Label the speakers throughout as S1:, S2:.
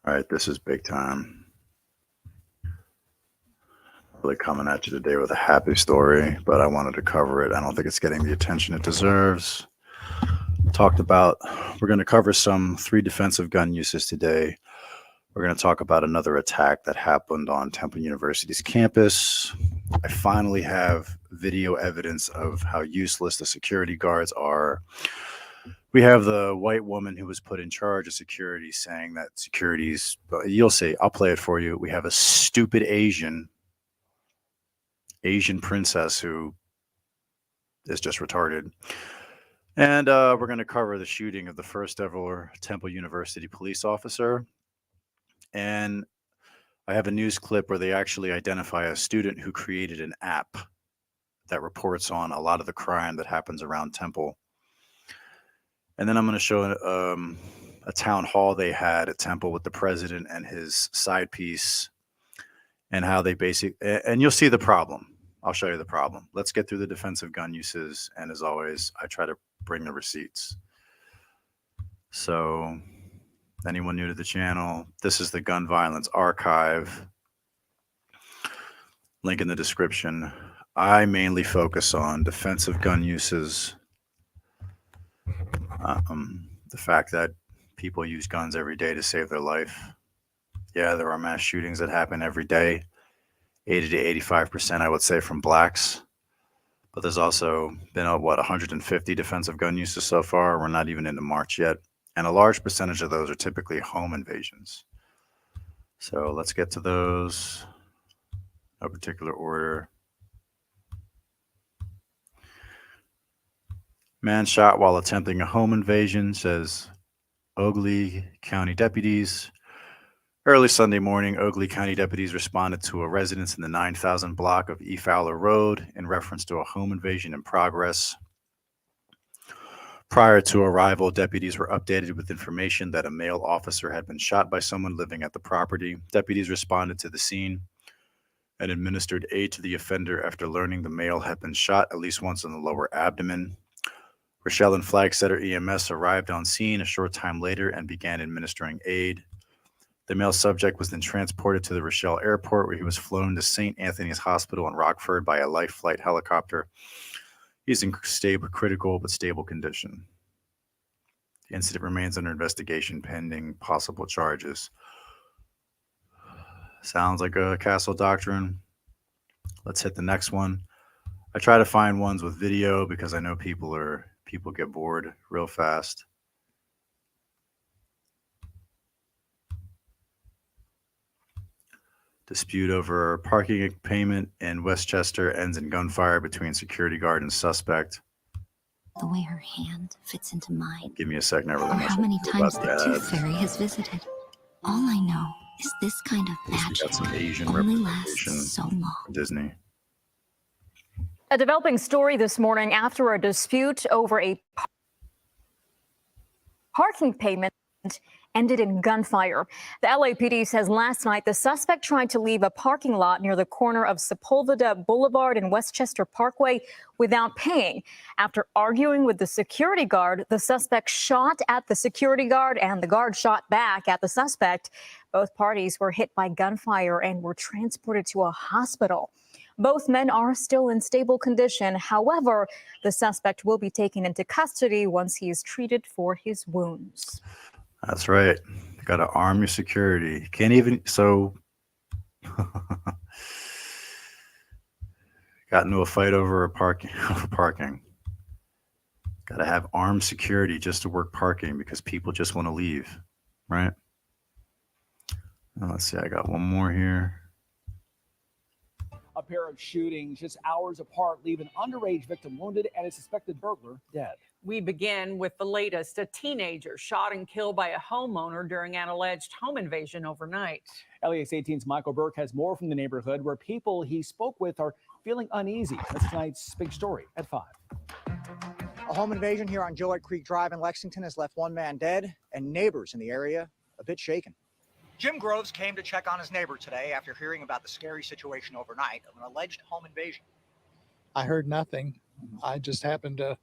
S1: All right, this is big time. Really coming at you today with a happy story, but I wanted to cover it. I don't think it's getting the attention it deserves. Talked about, we're going to cover some three defensive gun uses today. We're going to talk about another attack that happened on Temple University's campus. I finally have video evidence of how useless the security guards are. We have the white woman who was put in charge of security saying that security's, you'll see, I'll play it for you. We have a stupid Asian princess who is just retarded. And we're going to cover the shooting of the first ever Temple University police officer. And I have a news clip where they actually identify a student who created an app that reports on a lot of the crime that happens around Temple. And then I'm going to show a town hall they had at Temple with the president and his side piece, and how they and you'll see the problem. I'll show you the problem. Let's get through the defensive gun uses. And as always, I try to bring the receipts. So anyone new to the channel, this is the gun violence archive. Link in the description. I mainly focus on defensive gun uses. The fact that people use guns every day to save their life. Yeah, there are mass shootings that happen every day. 80 to 85%, I would say, from blacks. But there's also been, 150 defensive gun uses so far. We're not even into March yet. And a large percentage of those are typically home invasions. So let's get to those. No particular order. Man shot while attempting a home invasion, says Ogley County deputies. Early Sunday morning, Ogley County deputies responded to a residence in the 9,000 block of E. Fowler Road in reference to a home invasion in progress. Prior to arrival, deputies were updated with information that a male officer had been shot by someone living at the property. Deputies responded to the scene and administered aid to the offender after learning the male had been shot at least once in the lower abdomen. Rochelle and Flagsetter EMS arrived on scene a short time later and began administering aid. The male subject was then transported to the Rochelle Airport, where he was flown to St. Anthony's Hospital in Rockford by a life flight helicopter. He's in critical but stable condition. The incident remains under investigation pending possible charges. Sounds like a castle doctrine. Let's hit the next one. I try to find ones with video because I know people get bored real fast. Dispute over parking payment in Westchester ends in gunfire between security guard and suspect.
S2: The way her hand fits into mine.
S1: Give me a second. Or
S2: how many times the Tooth Fairy has visited. All I know is this kind of magic only lasts so long.
S1: Disney.
S3: A developing story this morning after a dispute over a parking payment ended in gunfire. The LAPD says last night the suspect tried to leave a parking lot near the corner of Sepulveda Boulevard and Westchester Parkway without paying. After arguing with the security guard, the suspect shot at the security guard and the guard shot back at the suspect. Both parties were hit by gunfire and were transported to a hospital. Both men are still in stable condition. However, the suspect will be taken into custody once he is treated for his wounds.
S1: That's right. You got to arm your security. Can't even, so got into a fight over parking. Got to have armed security just to work parking because people just want to leave, right? Now, let's see, I got one more here.
S4: A pair of shootings just hours apart leave an underage victim wounded and a suspected burglar dead.
S5: We begin with the latest. A teenager shot and killed by a homeowner during an alleged home invasion overnight.
S4: LEX 18's Michael Burke has more from the neighborhood where people he spoke with are feeling uneasy. That's tonight's big story at 5.
S6: A home invasion here on Joliet Creek Drive in Lexington has left one man dead and neighbors in the area a bit shaken. Jim Groves came to check on his neighbor today after hearing about the scary situation overnight of an alleged home invasion.
S7: I heard nothing. I just happened to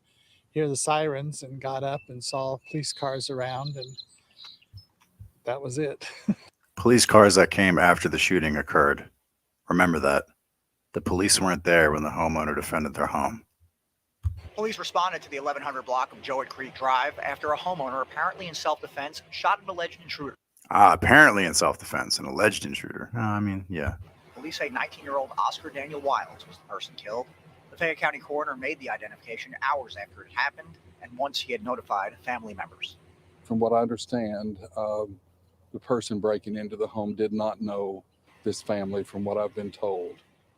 S7: hear the sirens and got up and saw police cars around, and that was it.
S1: Police cars that came after the shooting occurred. Remember that. The police weren't there when the homeowner defended their home.
S6: Police responded to the 1100 block of Jowett Creek Drive after a homeowner, apparently in self-defense, shot an alleged intruder.
S1: Apparently in self-defense, an alleged intruder. I mean, yeah.
S6: Police say 19-year-old Oscar Daniel Wiles was the person killed. The Fayette County coroner made the identification hours after it happened and once he had notified family members.
S8: From what I understand, the person breaking into the home did not know this family, from what I've been told.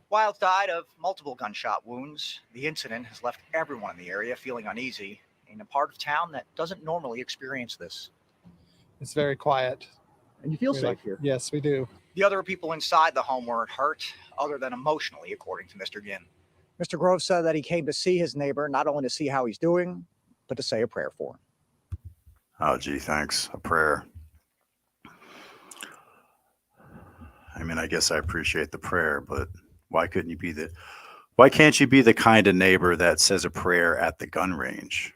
S6: Wiles died of multiple gunshot wounds. The incident has left everyone in the area feeling uneasy in a part of town that doesn't normally experience this.
S7: It's very quiet.
S6: And you feel safe here?
S7: Yes, we do.
S6: The other people inside the home weren't hurt, other than emotionally, according to Mr. Ginn. Mr. Grove said that he came to see his neighbor, not only to see how he's doing, but to say a prayer for him.
S1: Oh, gee, thanks. A prayer. I mean, I guess I appreciate the prayer, but why can't you be the kind of neighbor that says a prayer at the gun range?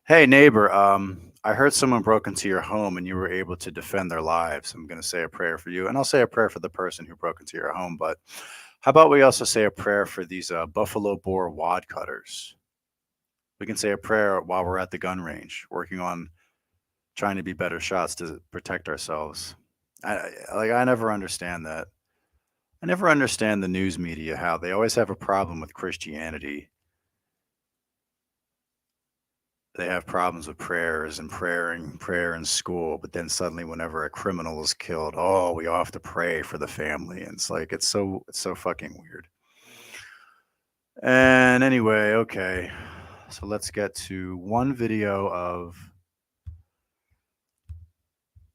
S1: Hey, neighbor, I heard someone broke into your home and you were able to defend their lives. I'm going to say a prayer for you, and I'll say a prayer for the person who broke into your home. But how about we also say a prayer for these buffalo boar wad cutters? We can say a prayer while we're at the gun range, working on trying to be better shots to protect ourselves. I never understand that. I never understand the news media, how they always have a problem with Christianity. They have problems with prayers and prayer in school, but then suddenly whenever a criminal is killed, oh, we all have to pray for the family. And it's like, it's so fucking weird. And anyway, okay. So let's get to one video of,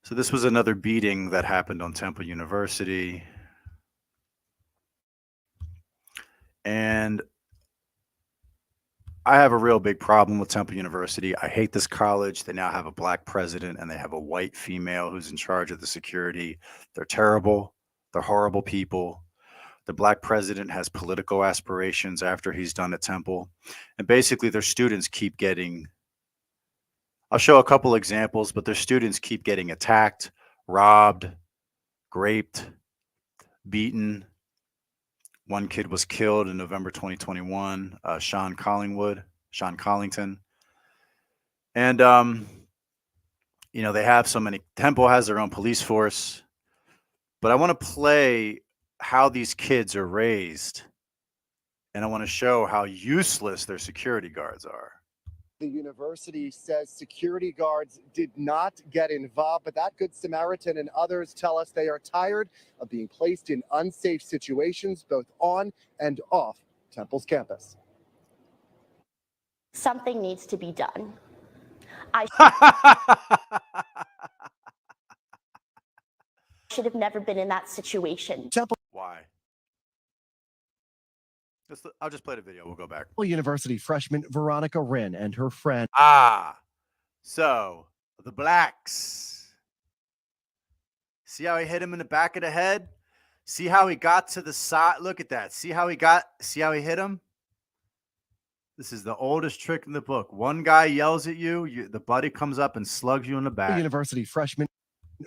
S1: so this was another beating that happened on Temple University. And I have a real big problem with Temple University. I hate this college. They now have a black president and they have a white female who's in charge of the security. They're terrible. They're horrible people. The black president has political aspirations after he's done at Temple. And basically their students keep getting, I'll show a couple examples, but their students keep getting attacked, robbed, raped, beaten. One kid was killed in November 2021, Sean Collington. And, you know, they have so many, Temple has their own police force, but I want to play how these kids are raised. And I want to show how useless their security guards are.
S9: The university says security guards did not get involved, but that Good Samaritan and others tell us they are tired of being placed in unsafe situations, both on and off Temple's campus.
S10: Something needs to be done. I should have never been in that situation.
S9: Temple.
S1: Why? I'll just play the video. We'll go back.
S9: University freshman Veronica Wren and her friend.
S1: So the blacks. See how he hit him in the back of the head? See how he got to the side? Look at that. See how he hit him? This is the oldest trick in the book. One guy yells at you, the buddy comes up and slugs you in the back.
S9: University freshman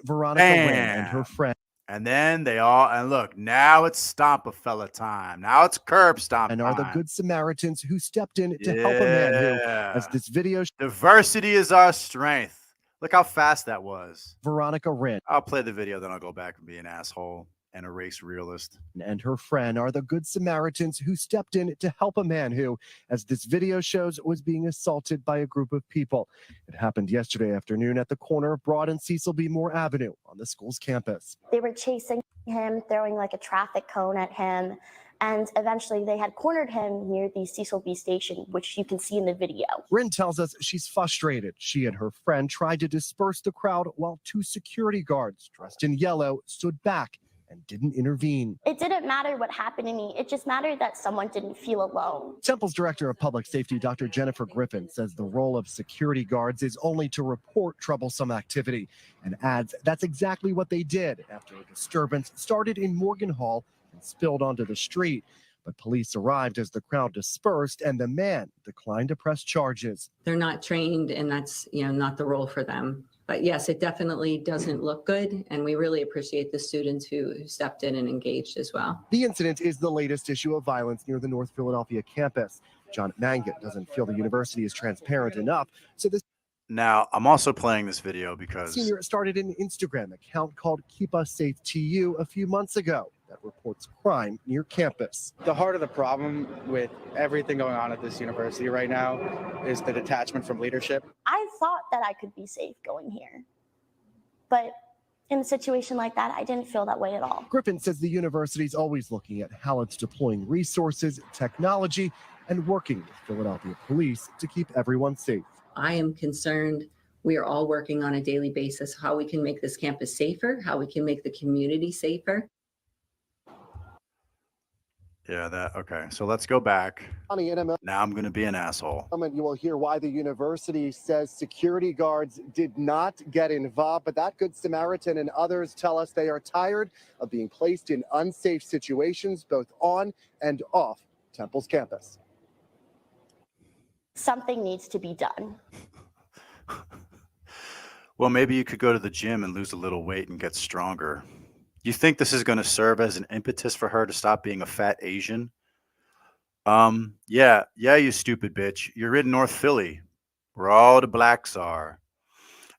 S9: Veronica Wren and her friend.
S1: And then and look, now it's stomp a fella time. Now it's curb stomp time.
S9: And are the Good Samaritans who stepped in to help a man who, as this video.
S1: Diversity is our strength. Look how fast that was.
S9: Veronica Wren.
S1: I'll play the video, then I'll go back and be an asshole and a race realist.
S9: And her friend are the Good Samaritans who stepped in to help a man who, as this video shows, was being assaulted by a group of people. It happened yesterday afternoon at the corner of Broad and Cecil B. Moore Avenue on the school's campus.
S10: They were chasing him, throwing like a traffic cone at him, and eventually they had cornered him near the Cecil B station, which you can see in the video.
S9: Wren tells us she's frustrated. She and her friend tried to disperse the crowd while two security guards dressed in yellow stood back and didn't intervene.
S10: It didn't matter what happened to me. It just mattered that someone didn't feel alone.
S9: Temple's Director of Public Safety, Dr. Jennifer Griffin, says the role of security guards is only to report troublesome activity, and adds that's exactly what they did after a disturbance started in Morgan Hall and spilled onto the street. But police arrived as the crowd dispersed, and the man declined to press charges.
S11: They're not trained, and that's not the role for them. But yes, it definitely doesn't look good. And we really appreciate the students who stepped in and engaged as well.
S9: The incident is the latest issue of violence near the North Philadelphia campus. John Mangan doesn't feel the university is transparent enough, so this
S1: Now, I'm also playing this video because
S9: senior started an Instagram account called Keep Us Safe TU a few months ago that reports crime near campus.
S12: The heart of the problem with everything going on at this university right now is the detachment from leadership.
S10: I thought that I could be safe going here, but in a situation like that, I didn't feel that way at all.
S9: Griffin says the university's always looking at how it's deploying resources, technology, and working with Philadelphia police to keep everyone safe.
S11: I am concerned. We are all working on a daily basis how we can make this campus safer, how we can make the community safer.
S1: yeah, okay. So let's go back. Now I'm going to be an asshole.
S9: You will hear why the university says security guards did not get involved, but that Good Samaritan and others tell us they are tired of being placed in unsafe situations, both on and off Temple's campus.
S10: Something needs to be done.
S1: Well, maybe you could go to the gym and lose a little weight and get stronger. You think this is going to serve as an impetus for her to stop being a fat Asian? Yeah, you stupid bitch. You're in North Philly, where all the blacks are.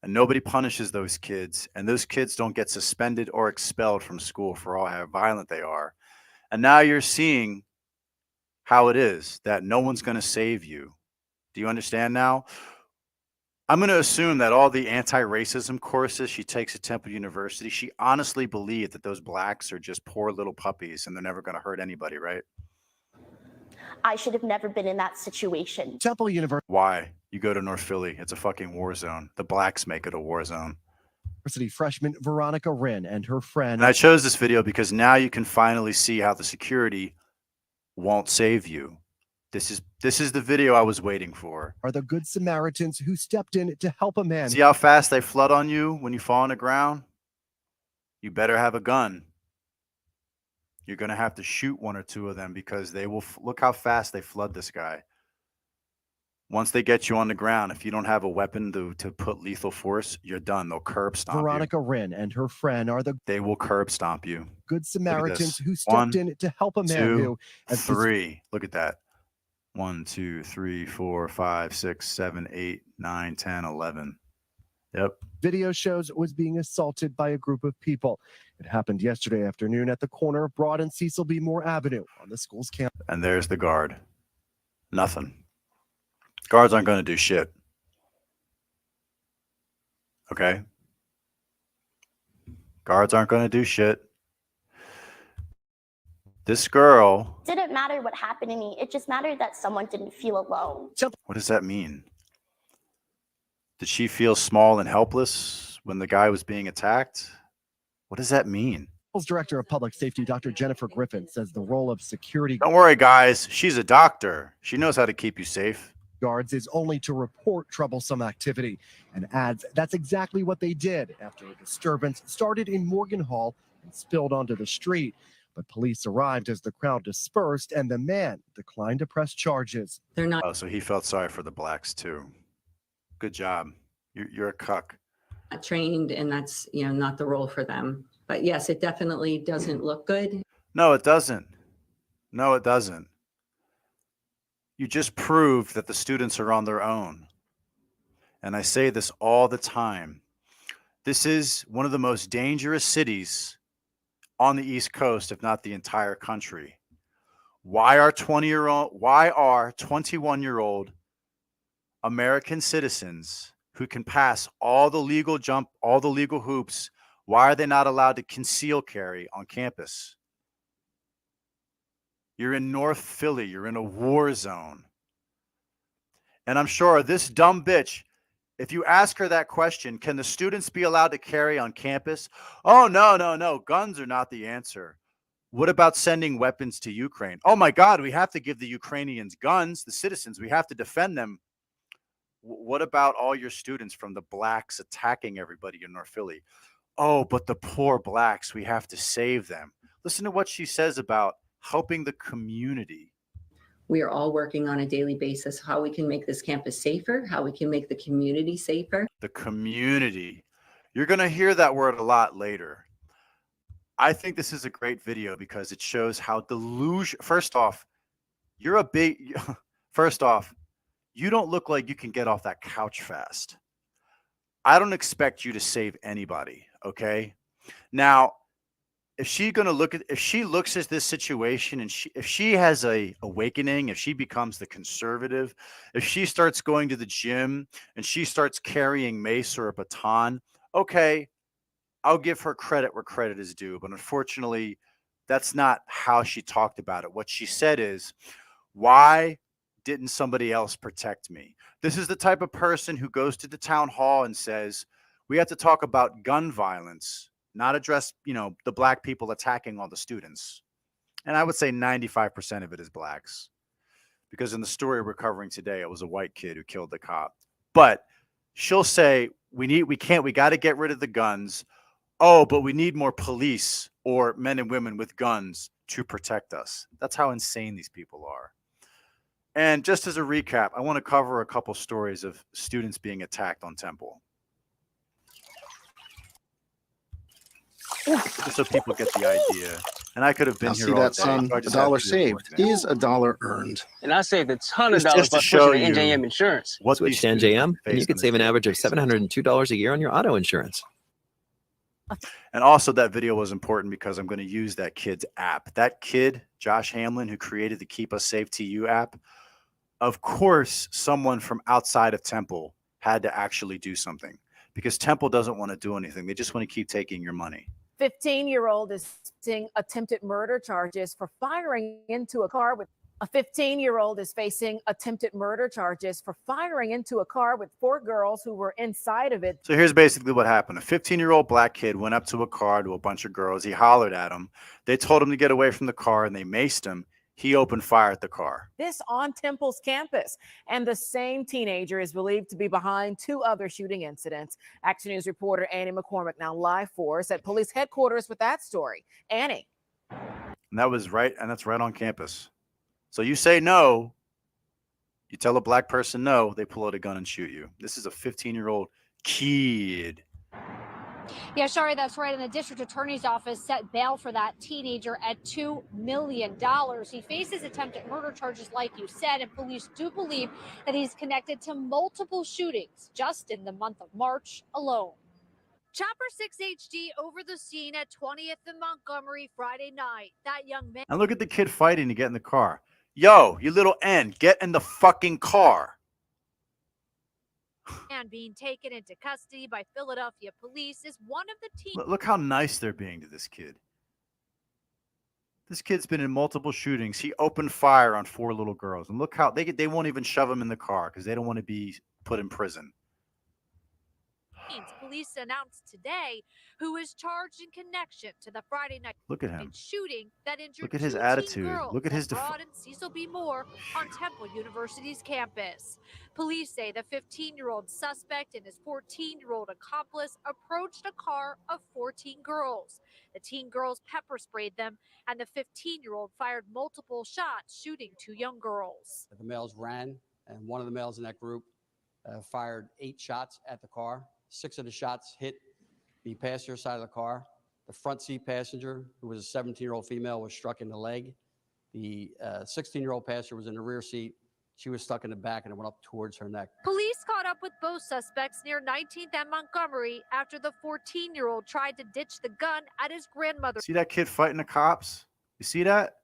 S1: And nobody punishes those kids. And those kids don't get suspended or expelled from school for all how violent they are. And now you're seeing how it is that no one's going to save you. Do you understand now? I'm going to assume that all the anti-racism courses she takes at Temple University, she honestly believed that those blacks are just poor little puppies and they're never going to hurt anybody, right?
S10: I should have never been in that situation.
S9: Temple University.
S1: Why? You go to North Philly. It's a fucking war zone. The blacks make it a war zone.
S9: University freshman Veronica Wren and her friend.
S1: And I chose this video because now you can finally see how the security won't save you. This is the video I was waiting for.
S9: Are the Good Samaritans who stepped in to help a man.
S1: See how fast they flood on you when you fall on the ground? You better have a gun. You're going to have to shoot one or two of them because they will look how fast they flood this guy. Once they get you on the ground, if you don't have a weapon to put lethal force, you're done. They'll curb stomp
S9: Veronica
S1: you.
S9: Wren and her friend are the
S1: They will curb stomp you.
S9: Good Samaritans who stepped
S1: One,
S9: in to help a man
S1: two,
S9: who.
S1: Three. Look at that. 1, 2, 3, 4, 5, 6, 7, 8, 9, 10, 11. Yep.
S9: Video shows was being assaulted by a group of people. It happened yesterday afternoon at the corner of Broad and Cecil B. Moore Avenue on the school's campus.
S1: And there's the guard. Nothing. Guards aren't going to do shit. Okay? Guards aren't going to do shit. This girl.
S10: It didn't matter what happened to me. It just mattered that someone didn't feel alone.
S1: What does that mean? Did she feel small and helpless when the guy was being attacked? What does that mean?
S9: Director of Public Safety, Dr. Jennifer Griffin, says the role of security.
S1: Don't worry, guys. She's a doctor. She knows how to keep you safe.
S9: Guards is only to report troublesome activity and adds that's exactly what they did after a disturbance started in Morgan Hall and spilled onto the street. But police arrived as the crowd dispersed and the man declined to press charges.
S11: They're not.
S1: Oh, so he felt sorry for the blacks too. Good job. You're a cuck.
S11: Trained, and that's not the role for them. But yes, it definitely doesn't look good.
S1: No, it doesn't. No, it doesn't. You just proved that the students are on their own. And I say this all the time. This is one of the most dangerous cities on the East Coast, if not the entire country. Why are 21-year-old American citizens who can pass all the legal hoops, why are they not allowed to conceal carry on campus? You're in North Philly. You're in a war zone. And I'm sure this dumb bitch, if you ask her that question, can the students be allowed to carry on campus? Oh, no. Guns are not the answer. What about sending weapons to Ukraine? Oh, my God, we have to give the Ukrainians guns, the citizens. We have to defend them. What about all your students from the blacks attacking everybody in North Philly? Oh, but the poor blacks, we have to save them. Listen to what she says about helping the community.
S11: We are all working on a daily basis how we can make this campus safer, how we can make the community safer.
S1: The community. You're going to hear that word a lot later. I think this is a great video because it shows how delusion. First off, first off, you don't look like you can get off that couch fast. I don't expect you to save anybody. Okay. Now, if she looks at this situation and if she has a awakening, if she becomes the conservative, if she starts going to the gym and she starts carrying mace or a baton, okay, I'll give her credit where credit is due. But unfortunately, that's not how she talked about it. What she said is, why didn't somebody else protect me? This is the type of person who goes to the town hall and says, we have to talk about gun violence, not address, the black people attacking all the students. And I would say 95% of it is blacks. Because in the story we're covering today, it was a white kid who killed the cop. But she'll say, we got to get rid of the guns. Oh, but we need more police or men and women with guns to protect us. That's how insane these people are. And just as a recap, I want to cover a couple stories of students being attacked on Temple. Just so people get the idea. And I could have been
S13: Now
S1: here
S13: see
S1: all
S13: that,
S1: day,
S13: son?
S1: so I
S13: A
S1: just have
S13: dollar
S1: to do
S13: saved
S1: it.
S13: is a dollar earned.
S14: And I saved a ton of
S1: It's
S14: dollars
S1: just to
S14: by
S1: show
S14: switching to
S1: you
S14: NJM insurance.
S1: what
S15: Switch
S1: these
S15: to
S1: students
S15: NJM, and
S1: face
S15: you could
S1: on a
S15: save an
S1: daily
S15: average of
S1: basis.
S15: $702 a year on your auto insurance.
S1: And also that video was important because I'm going to use that kid's app. That kid, Josh Hamlin, who created the Keep Us Safe TU app, of course, someone from outside of Temple had to actually do something because Temple doesn't want to do anything. They just want to keep taking your money.
S16: 15-year-old is facing attempted murder charges for firing into a car with a 15-year-old is facing attempted murder charges for firing into a car with 4 girls who were inside of it.
S1: So here's basically what happened. A 15-year-old black kid went up to a car to a bunch of girls. He hollered at them. They told him to get away from the car and they maced him. He opened fire at the car.
S16: This on Temple's campus. And the same teenager is believed to be behind 2 other shooting incidents. Action News reporter Annie McCormick now live for us at police headquarters with that story. Annie.
S1: And that's right on campus. So you say no, you tell a black person no, they pull out a gun and shoot you. This is a 15-year-old kid.
S17: Yeah, Shari, that's right. And the district attorney's office set bail for that teenager at $2 million. He faces attempted murder charges, like you said, and police do believe that he's connected to multiple shootings just in the month of March alone. Chopper 6 HD over the scene at 20th and Montgomery Friday night. That young man.
S1: And look at the kid fighting to get in the car. Yo, you little N, get in the fucking car.
S17: And being taken into custody by Philadelphia police is one of the teams.
S1: Look how nice they're being to this kid. This kid's been in multiple shootings. He opened fire on 4 little girls. And look how they won't even shove him in the car because they don't want to be put in prison.
S17: Police announced today who is charged in connection to the Friday night
S1: Look at him.
S17: shooting that injured
S1: Look at his
S17: 2
S1: attitude.
S17: teen girls
S1: Look at his
S17: at Broad and Cecil B. Moore on Temple University's campus. Police say the 15-year-old suspect and his 14-year-old accomplice approached a car of 14 girls. The teen girls pepper sprayed them, and the 15-year-old fired multiple shots, shooting 2 young girls.
S18: The males ran, and one of the males in that group fired 8 shots at the car. 6 of the shots hit the passenger side of the car. The front seat passenger, who was a 17-year-old female, was struck in the leg. The 16-year-old passenger was in the rear seat. She was stuck in the back and it went up towards her neck.
S17: Police caught up with both suspects near 19th and Montgomery after the 14-year-old tried to ditch the gun at his grandmother.
S1: See that kid fighting the cops? You see that?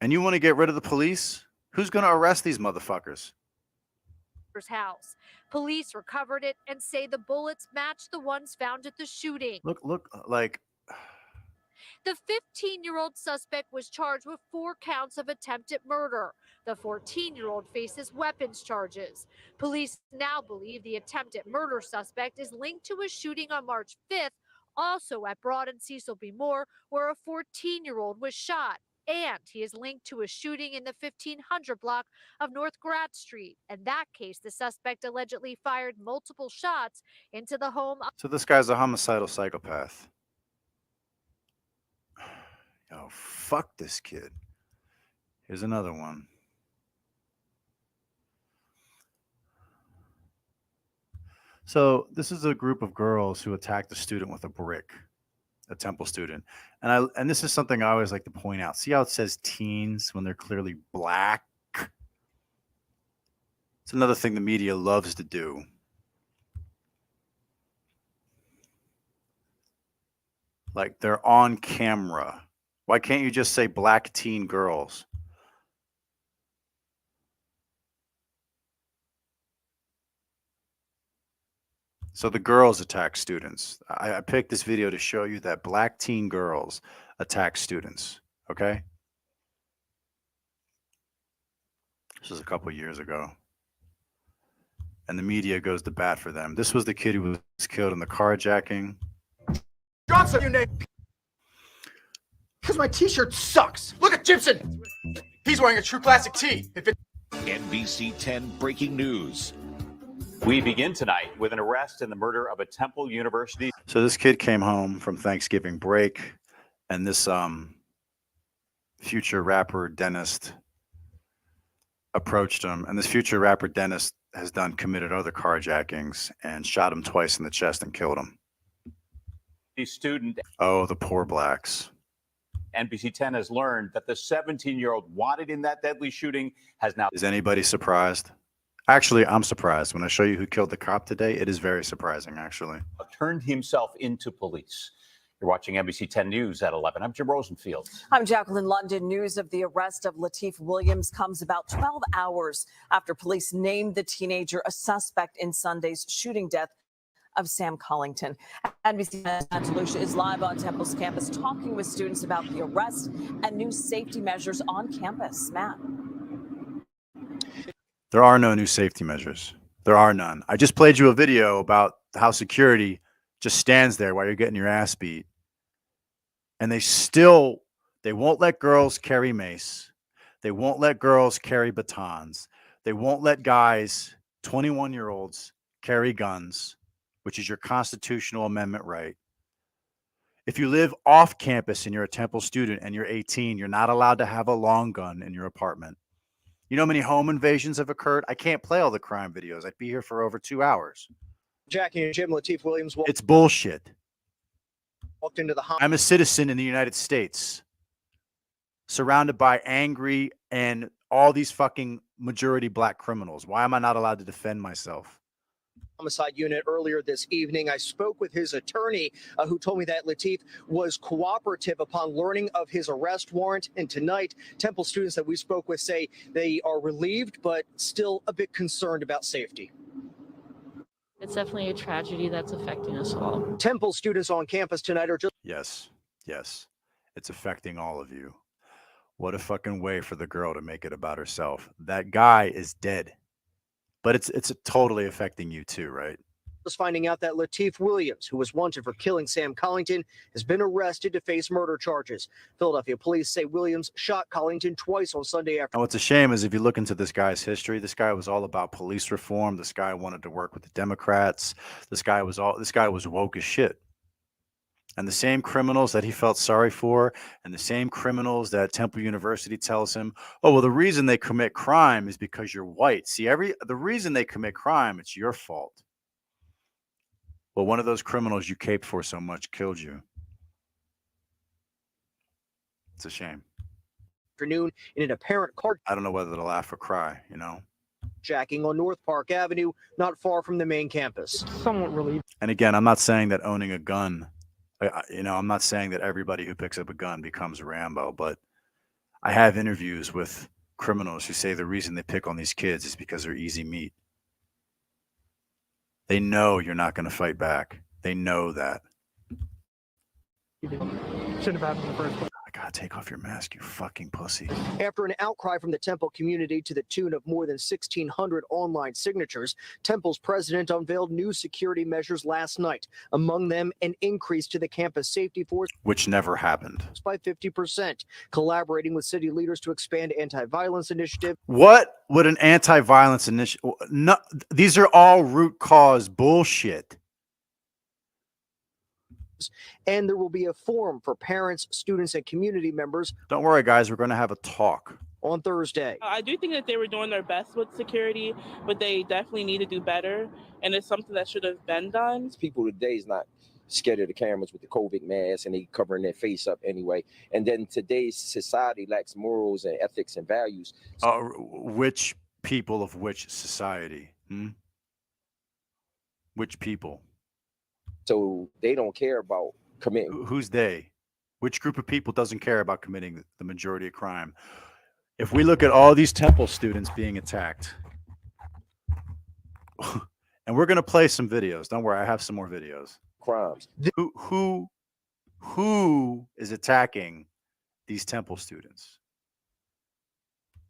S1: And you want to get rid of the police? Who's going to arrest these motherfuckers?
S17: House. Police recovered it and say the bullets matched the ones found at the shooting.
S1: Look, like...
S17: The 15-year-old suspect was charged with 4 counts of attempted murder. The 14-year-old faces weapons charges. Police now believe the attempted murder suspect is linked to a shooting on March 5th, also at Broad and Cecil B. Moore, where a 14-year-old was shot. And he is linked to a shooting in the 1500 block of North Grat Street. In that case, the suspect allegedly fired multiple shots into the home.
S1: So this guy's a homicidal psychopath. Oh, fuck this kid. Here's another one. So this is a group of girls who attacked a student with a brick, a Temple student. And this is something I always like to point out. See how it says teens when they're clearly black? It's another thing the media loves to do. Like they're on camera. Why can't you just say black teen girls? So the girls attack students. I picked this video to show you that black teen girls attack students. Okay? This was a couple years ago. And the media goes to bat for them. This was the kid who was killed in the carjacking.
S13: Johnson, your name. Because my t-shirt sucks. Look at Gibson. He's wearing a true classic tee.
S14: NBC 10 breaking news.
S19: We begin tonight with an arrest in the murder of a Temple University.
S1: So this kid came home from Thanksgiving break, and this future rapper dentist approached him, and this future rapper dentist has committed other carjackings and shot him twice in the chest and killed him.
S19: The student.
S1: Oh, the poor blacks.
S19: NBC 10 has learned that the 17-year-old wanted in that deadly shooting has now.
S1: Is anybody surprised? Actually, I'm surprised. When I show you who killed the cop today, it is very surprising, actually.
S19: Turned himself into police. You're watching NBC 10 News at 11. I'm Jim Rosenfield.
S20: I'm Jacqueline London. News of the arrest of Lateef Williams comes about 12 hours after police named the teenager a suspect in Sunday's shooting death of Sam Collington. NBC's Matt Lucia is live on Temple's campus talking with students about the arrest and new safety measures on campus. Matt.
S1: There are no new safety measures. There are none. I just played you a video about how security just stands there while you're getting your ass beat. And they won't let girls carry mace. They won't let girls carry batons. They won't let guys, 21-year-olds, carry guns, which is your constitutional amendment right. If you live off campus and you're a Temple student and you're 18, you're not allowed to have a long gun in your apartment. You know how many home invasions have occurred? I can't play all the crime videos. I'd be here for over 2 hours.
S6: Jackie and Jim, Lateef Williams
S1: It's bullshit.
S6: walked into the home.
S1: I'm a citizen in the United States, surrounded by angry and all these fucking majority black criminals. Why am I not allowed to defend myself?
S6: Homicide unit earlier this evening. I spoke with his attorney who told me that Lateef was cooperative upon learning of his arrest warrant. And tonight, Temple students that we spoke with say they are relieved, but still a bit concerned about safety.
S21: It's definitely a tragedy that's affecting us all.
S6: Temple students on campus tonight are just.
S1: Yes. It's affecting all of you. What a fucking way for the girl to make it about herself. That guy is dead. But it's totally affecting you too, right?
S6: Just finding out that Lateef Williams, who was wanted for killing Sam Collington, has been arrested to face murder charges. Philadelphia police say Williams shot Collington twice on Sunday afternoon.
S1: And what's a shame is if you look into this guy's history, this guy was all about police reform. This guy wanted to work with the Democrats. This guy was woke as shit. And the same criminals that he felt sorry for, and the same criminals that Temple University tells him, oh, well, the reason they commit crime is because you're white. See, the reason they commit crime, it's your fault. Well, one of those criminals you caped for so much killed you. It's a shame.
S6: Afternoon in an apparent car.
S1: I don't know whether to laugh or cry,
S6: Jacking on North Park Avenue, not far from the main campus.
S13: Somewhat relieved.
S1: And again, I'm not saying that owning a gun, I'm not saying that everybody who picks up a gun becomes Rambo, but I have interviews with criminals who say the reason they pick on these kids is because they're easy meat. They know you're not going to fight back. They know that.
S13: Shouldn't have happened in the first place.
S1: God, take off your mask, you fucking pussy.
S6: After an outcry from the Temple community to the tune of more than 1,600 online signatures, Temple's president unveiled new security measures last night. Among them, an increase to the campus safety force,
S1: which never happened,
S6: by 50%, collaborating with city leaders to expand anti-violence initiative.
S1: What would an anti-violence initiative? No, these are all root cause bullshit.
S6: And there will be a forum for parents, students, and community members.
S1: Don't worry, guys. We're going to have a talk.
S2: on Thursday.
S22: I do think that they were doing their best with security, but they definitely need to do better. And it's something that should have been done.
S23: People today is not scared of the cameras with the COVID mask and they covering their face up anyway. And then today's society lacks morals and ethics and values.
S1: Which people of which society? Which people?
S23: So they don't care about committing.
S1: Who's they? Which group of people doesn't care about committing the majority of crime? If we look at all these Temple students being attacked, and we're going to play some videos. Don't worry, I have some more videos.
S23: Crimes.
S1: Who is attacking these Temple students?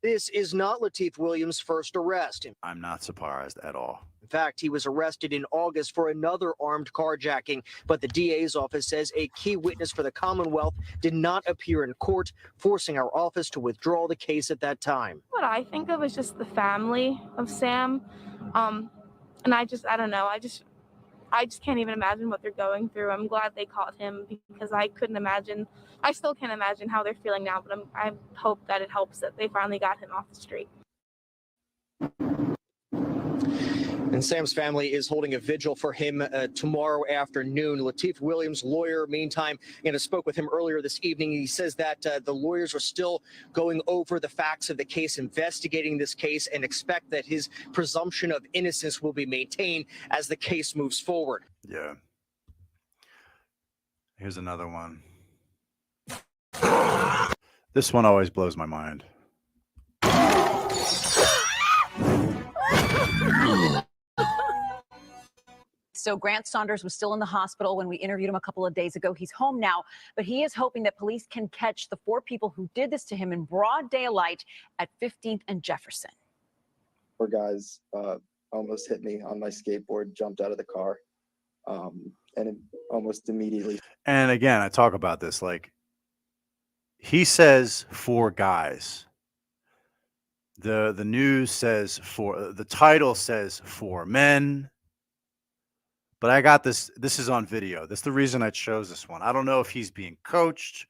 S2: This is not Lateef Williams' first arrest.
S1: I'm not surprised at all.
S2: In fact, he was arrested in August for another armed carjacking, but the DA's office says a key witness for the Commonwealth did not appear in court, forcing our office to withdraw the case at that time.
S24: What I think of is just the family of Sam. And I don't know. I just can't even imagine what they're going through. I'm glad they caught him because I couldn't imagine. I still can't imagine how they're feeling now, but I hope that it helps that they finally got him off the street.
S2: And Sam's family is holding a vigil for him tomorrow afternoon. Lateef Williams' lawyer, meantime, spoke with him earlier this evening. He says that the lawyers are still going over the facts of the case, investigating this case, and expect that his presumption of innocence will be maintained as the case moves forward.
S1: Yeah. Here's another one. This one always blows my mind.
S25: So Grant Saunders was still in the hospital when we interviewed him a couple of days ago. He's home now, but he is hoping that police can catch the 4 people who did this to him in broad daylight at 15th and Jefferson.
S26: 4 guys almost hit me on my skateboard, jumped out of the car, and it almost immediately.
S1: And again, I talk about this, like, he says 4 guys. The news says 4, the title says 4 men. But I got this. This is on video. That's the reason I chose this one. I don't know if he's being coached.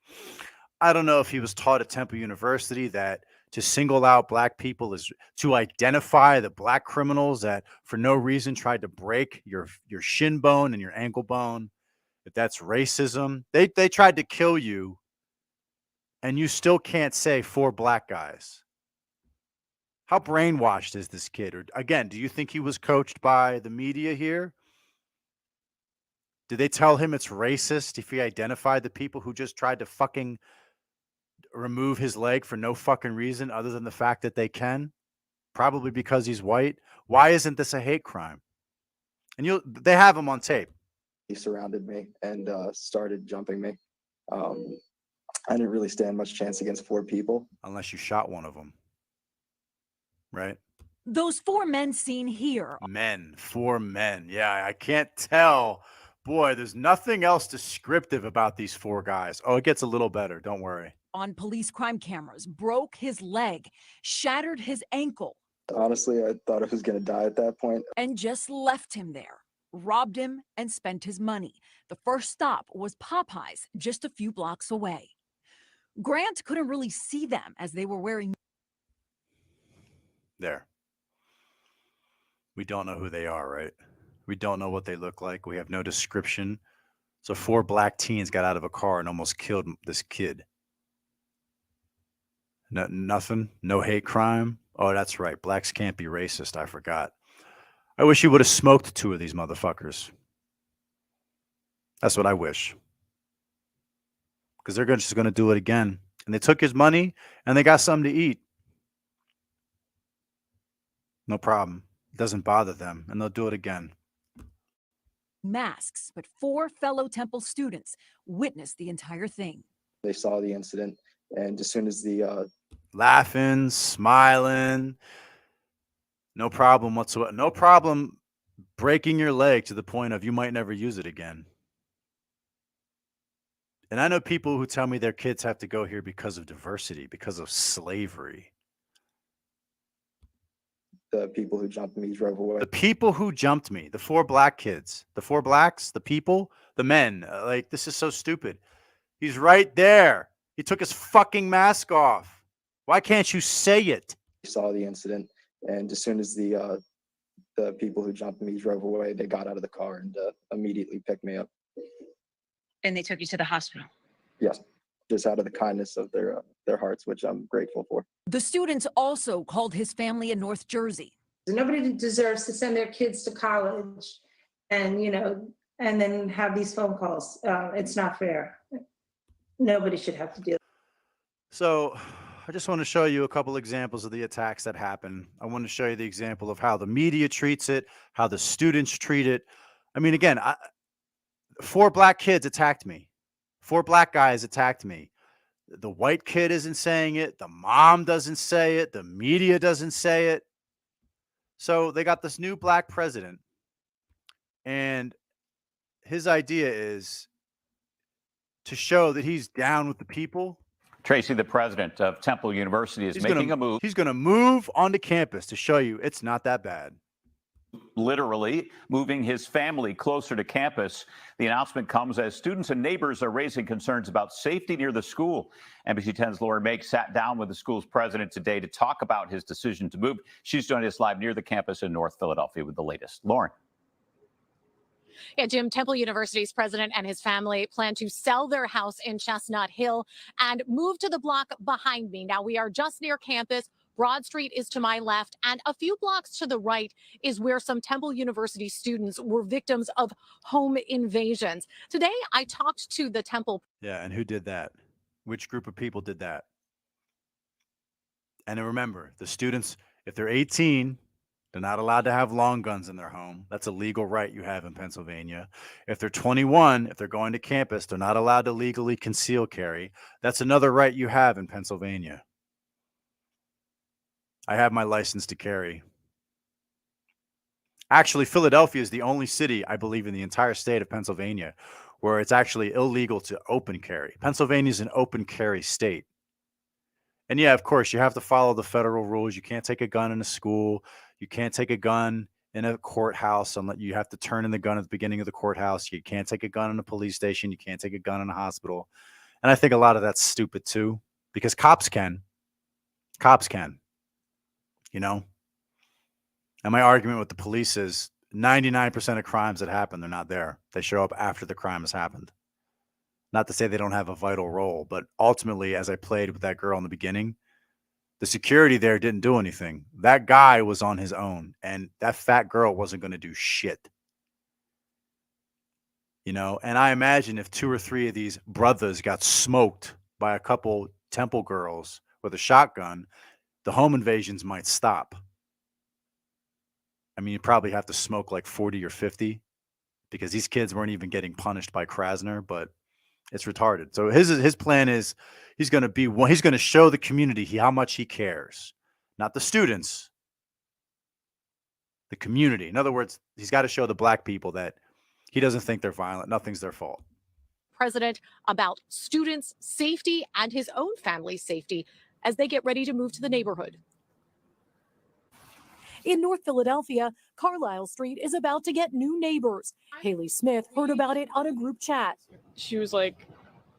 S1: I don't know if he was taught at Temple University that to single out black people is to identify the black criminals that for no reason tried to break your shin bone and your ankle bone. If that's racism, they tried to kill you, and you still can't say 4 black guys. How brainwashed is this kid? Or again, do you think he was coached by the media here? Did they tell him it's racist if he identified the people who just tried to fucking remove his leg for no fucking reason other than the fact that they can? Probably because he's white. Why isn't this a hate crime? And they have him on tape.
S26: He surrounded me and started jumping me. I didn't really stand much chance against 4 people.
S1: Unless you shot one of them. Right?
S25: Those 4 men seen here.
S1: 4 men. Yeah, I can't tell. Boy, there's nothing else descriptive about these 4 guys. Oh, it gets a little better. Don't worry.
S25: On police crime cameras, broke his leg, shattered his ankle.
S26: Honestly, I thought I was going to die at that point.
S25: And just left him there, robbed him, and spent his money. The first stop was Popeyes, just a few blocks away. Grant couldn't really see them as they were wearing.
S1: There. We don't know who they are, right? We don't know what they look like. We have no description. So 4 black teens got out of a car and almost killed this kid. Nothing? No hate crime? Oh, that's right. Blacks can't be racist. I forgot. I wish he would have smoked 2 of these motherfuckers. That's what I wish. Because they're just going to do it again. And they took his money and they got something to eat. No problem. It doesn't bother them. And they'll do it again.
S25: Masks, but 4 fellow Temple students witnessed the entire thing.
S26: They saw the incident, and as soon as the
S1: laughing, smiling, no problem whatsoever. No problem breaking your leg to the point of you might never use it again. And I know people who tell me their kids have to go here because of diversity, because of slavery.
S26: The people who jumped me drove away.
S1: The people who jumped me, the 4 black kids, the 4 blacks, the people, the men, like, this is so stupid. He's right there. He took his fucking mask off. Why can't you say it?
S26: Saw the incident, and as soon as the people who jumped me drove away, they got out of the car and immediately picked me up.
S25: And they took you to the hospital.
S26: Yes, just out of the kindness of their hearts, which I'm grateful for.
S3: The students also called his family in North Jersey.
S4: Nobody deserves to send their kids to college and, and then have these phone calls. It's not fair. Nobody should have to deal.
S1: So I just want to show you a couple examples of the attacks that happen. I want to show you the example of how the media treats it, how the students treat it. I mean, again, 4 black kids attacked me. 4 black guys attacked me. The white kid isn't saying it. The mom doesn't say it. The media doesn't say it. So they got this new black president, and his idea is to show that he's down with the people.
S19: Tracy, the president of Temple University, is making a move.
S1: He's going to move onto campus to show you it's not that bad.
S19: Literally moving his family closer to campus. The announcement comes as students and neighbors are raising concerns about safety near the school. NBC 10's Laura Make sat down with the school's president today to talk about his decision to move. She's joining us live near the campus in North Philadelphia with the latest. Lauren.
S16: Yeah, Jim, Temple University's president and his family plan to sell their house in Chestnut Hill and move to the block behind me. Now, we are just near campus. Broad Street is to my left, and a few blocks to the right is where some Temple University students were victims of home invasions. Today, I talked to the Temple.
S1: Yeah, and who did that? Which group of people did that? And remember, the students, if they're 18, they're not allowed to have long guns in their home. That's a legal right you have in Pennsylvania. If they're 21, if they're going to campus, they're not allowed to legally conceal carry. That's another right you have in Pennsylvania. I have my license to carry. Actually, Philadelphia is the only city, I believe, in the entire state of Pennsylvania where it's actually illegal to open carry. Pennsylvania is an open carry state. And yeah, of course, you have to follow the federal rules. You can't take a gun in a school. You can't take a gun in a courthouse unless you have to turn in the gun at the beginning of the courthouse. You can't take a gun in a police station. You can't take a gun in a hospital. And I think a lot of that's stupid too, because cops can. Cops can. You know? And my argument with the police is 99% of crimes that happen, they're not there. They show up after the crime has happened. Not to say they don't have a vital role, but ultimately, as I played with that girl in the beginning, the security there didn't do anything. That guy was on his own, and that fat girl wasn't going to do shit. You know, and I imagine if 2 or 3 of these brothers got smoked by a couple Temple girls with a shotgun, the home invasions might stop. I mean, you probably have to smoke like 40 or 50 because these kids weren't even getting punished by Krasner, but it's retarded. So his plan is he's going to show the community how much he cares, not the students, the community. In other words, he's got to show the black people that he doesn't think they're violent. Nothing's their fault.
S16: President about students' safety and his own family's safety as they get ready to move to the neighborhood. In North Philadelphia, Carlisle Street is about to get new neighbors. Haley Smith heard about it on a group chat.
S22: She was like,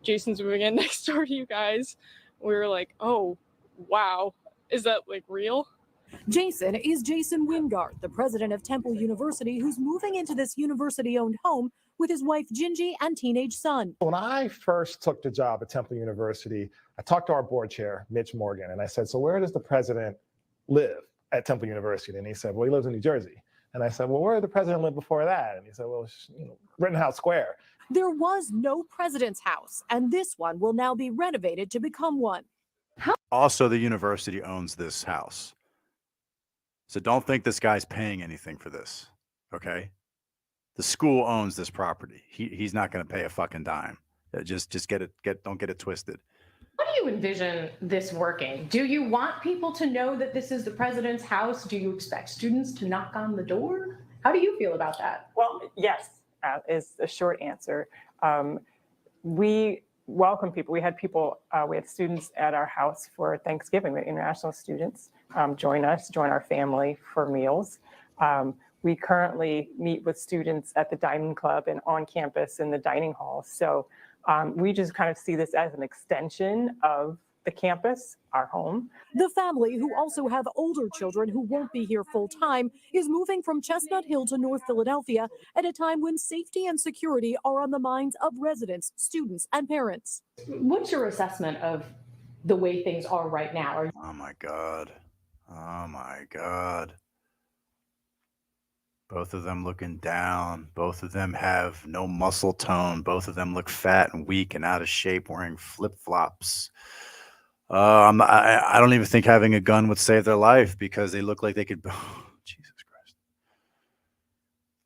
S22: Jason's moving in next door to you guys. We were like, oh, wow. Is that like real?
S16: Jason is Jason Wingard, the president of Temple University, who's moving into this university-owned home with his wife Gingy and teenage son.
S5: When I first took the job at Temple University, I talked to our board chair, Mitch Morgan, and I said, so where does the president live at Temple University? And he said, well, he lives in New Jersey. And I said, well, where did the president live before that? And he said, well, Rittenhouse Square.
S16: There was no president's house, and this one will now be renovated to become one.
S1: Also, the university owns this house. So don't think this guy's paying anything for this, okay? The school owns this property. He's not going to pay a fucking dime. Just don't get it twisted.
S7: How do you envision this working? Do you want people to know that this is the president's house? Do you expect students to knock on the door? How do you feel about that?
S8: Well, yes, is a short answer. We welcome people. We had students at our house for Thanksgiving. We had international students join our family for meals. We currently meet with students at the dining club and on campus in the dining hall. So we just kind of see this as an extension of the campus our home.
S9: The family, who also have older children who won't be here full time, is moving from Chestnut Hill to North Philadelphia at a time when safety and security are on the minds of residents, students, and parents.
S7: What's your assessment of the way things are right now?
S1: Oh my God. Oh my God. Both of them looking down. Both of them have no muscle tone. Both of them look fat and weak and out of shape, wearing flip-flops. I don't even think having a gun would save their life because they look like they could. Oh, Jesus Christ.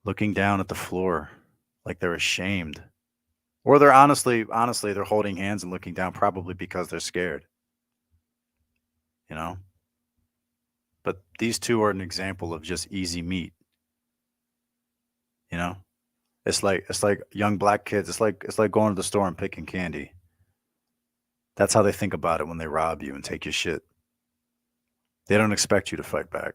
S1: Looking down at the floor like they're ashamed. Or they're honestly, they're holding hands and looking down probably because they're scared. You know? But these two are an example of just easy meat. You know? It's like young black kids. It's like going to the store and picking candy. That's how they think about it when they rob you and take your shit. They don't expect you to fight back.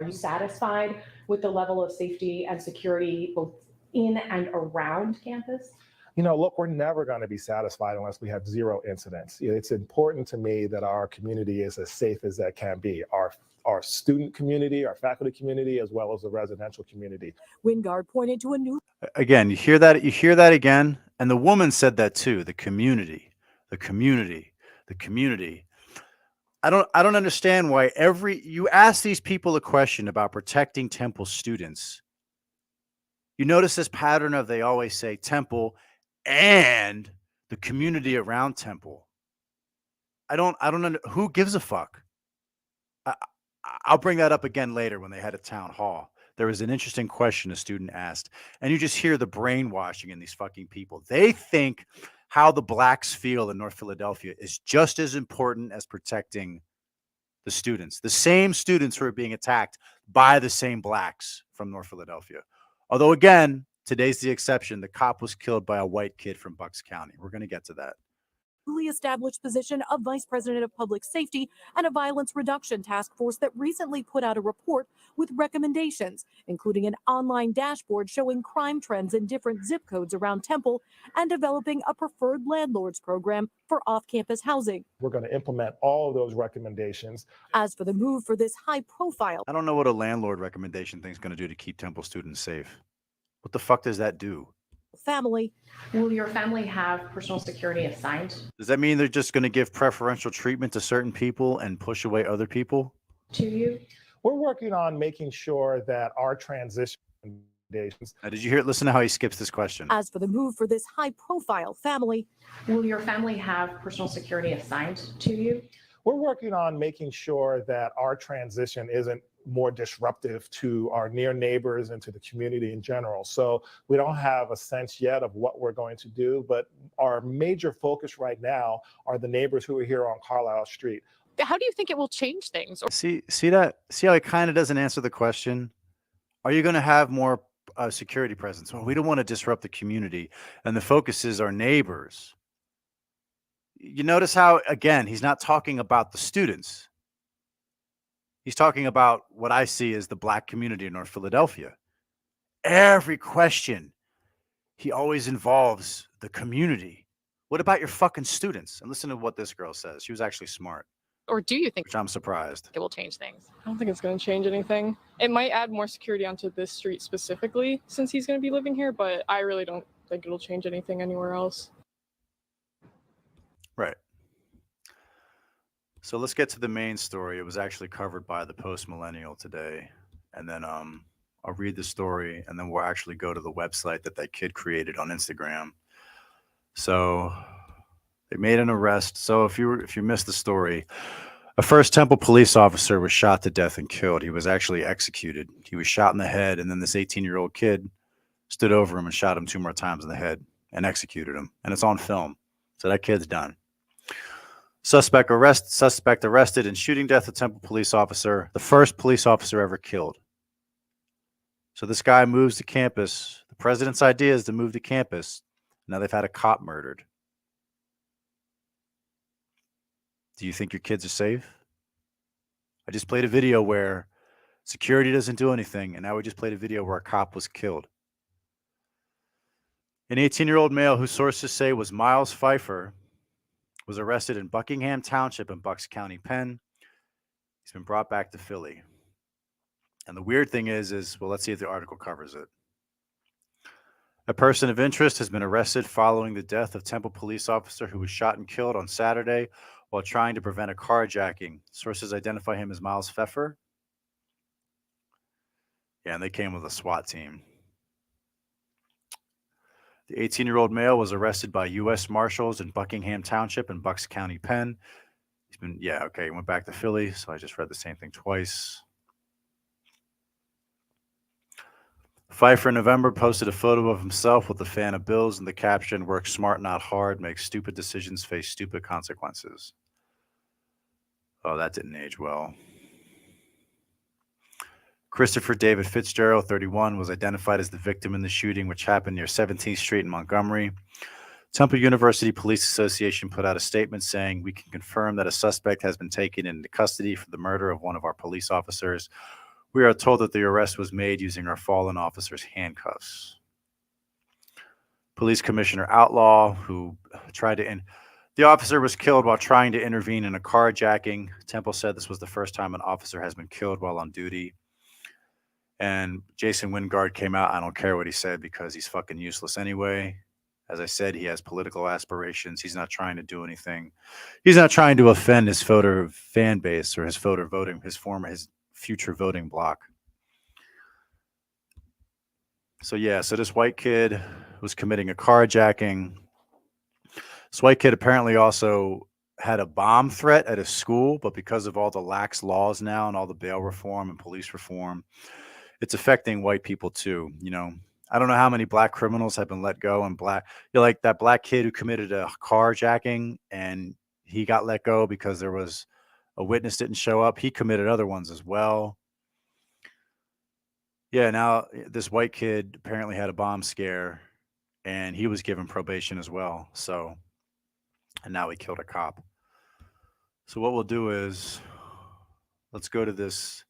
S7: Are you satisfied with the level of safety and security both in and around campus?
S5: You know, look, we're never going to be satisfied unless we have zero incidents. It's important to me that our community is as safe as that can be. Our student community, our faculty community, as well as the residential community.
S9: Wingard pointed to a new.
S1: Again, you hear that again, and the woman said that too. The community. I don't understand why you ask these people a question about protecting Temple students. You notice this pattern of they always say Temple and the community around Temple. I don't know who gives a fuck. I'll bring that up again later when they had a town hall. There was an interesting question a student asked, and you just hear the brainwashing in these fucking people. They think how the blacks feel in North Philadelphia is just as important as protecting the students, the same students who are being attacked by the same blacks from North Philadelphia. Although, again, today's the exception. The cop was killed by a white kid from Bucks County. We're going to get to that.
S9: Newly established position of Vice President of Public Safety and a violence reduction task force that recently put out a report with recommendations, including an online dashboard showing crime trends in different zip codes around Temple and developing a preferred landlords program for off-campus housing.
S5: We're going to implement all of those recommendations.
S9: As for the move for this high-profile,
S1: I don't know what a landlord recommendation thing is going to do to keep Temple students safe. What the fuck does that do?
S9: Family.
S7: Will your family have personal security assigned
S1: Does that mean they're just going to give preferential treatment to certain people and push away other people?
S7: to you?
S5: We're working on making sure that our transition recommendations.
S1: Did you hear? Listen to how he skips this question.
S9: As for the move for this high-profile family,
S7: will your family have personal security assigned to you?
S5: We're working on making sure that our transition isn't more disruptive to our near neighbors and to the community in general. So we don't have a sense yet of what we're going to do, but our major focus right now are the neighbors who are here on Carlisle Street.
S22: How do you think it will change things?
S1: See how he kind of doesn't answer the question? Are you going to have more security presence? Well, we don't want to disrupt the community, and the focus is our neighbors. You notice how, again, he's not talking about the students. He's talking about what I see as the black community in North Philadelphia. Every question, he always involves the community. What about your fucking students? And listen to what this girl says. She was actually smart.
S22: Or do you think
S1: Which I'm surprised.
S22: it will change things? I don't think it's going to change anything. It might add more security onto this street specifically since he's going to be living here, but I really don't think it'll change anything anywhere else.
S1: Right. So let's get to the main story. It was actually covered by the Post Millennial today. And then I'll read the story, and then we'll actually go to the website that kid created on Instagram. So they made an arrest. So if you missed the story, a First Temple police officer was shot to death and killed. He was actually executed. He was shot in the head, and then this 18-year-old kid stood over him and shot him 2 more times in the head and executed him. And it's on film. So that kid's done. Suspect arrested in shooting death a Temple police officer, the first police officer ever killed. So this guy moves to campus. The president's idea is to move to campus. Now they've had a cop murdered. Do you think your kids are safe? I just played a video where security doesn't do anything, and now we just played a video where a cop was killed. An 18-year-old male who sources say was Miles Pfeiffer was arrested in Buckingham Township in Bucks County, Penn. He's been brought back to Philly. And the weird thing is, well, let's see if the article covers it. A person of interest has been arrested following the death of Temple police officer who was shot and killed on Saturday while trying to prevent a carjacking. Sources identify him as Miles Pfeffer. Yeah, and they came with a SWAT team. The 18-year-old male was arrested by U.S. Marshals in Buckingham Township in Bucks County, Penn. He's been, yeah, okay, he went back to Philly, so I just read the same thing twice. Pfeiffer in November posted a photo of himself with a fan of Bills and the caption, "Work smart, not hard. Make stupid decisions, face stupid consequences." Oh, that didn't age well. Christopher David Fitzgerald, 31, was identified as the victim in the shooting, which happened near 17th Street in Montgomery. Temple University Police Association put out a statement saying, "We can confirm that a suspect has been taken into custody for the murder of one of our police officers. We are told that the arrest was made using our fallen officer's handcuffs." Police Commissioner Outlaw, who tried to the officer was killed while trying to intervene in a carjacking. Temple said this was the first time an officer has been killed while on duty. And Jason Wingard came out. I don't care what he said because he's fucking useless anyway. As I said, he has political aspirations. He's not trying to do anything. He's not trying to offend his voter fan base or his voter voting, his future voting bloc. So yeah, so this white kid was committing a carjacking. This white kid apparently also had a bomb threat at his school, but because of all the lax laws now and all the bail reform and police reform, it's affecting white people too. You know, I don't know how many black criminals have been let go and like that black kid who committed a carjacking and he got let go because there was a witness didn't show up. He committed other ones as well. Yeah, now this white kid apparently had a bomb scare and he was given probation as well. So, and now he killed a cop. So what we'll do is let's go to this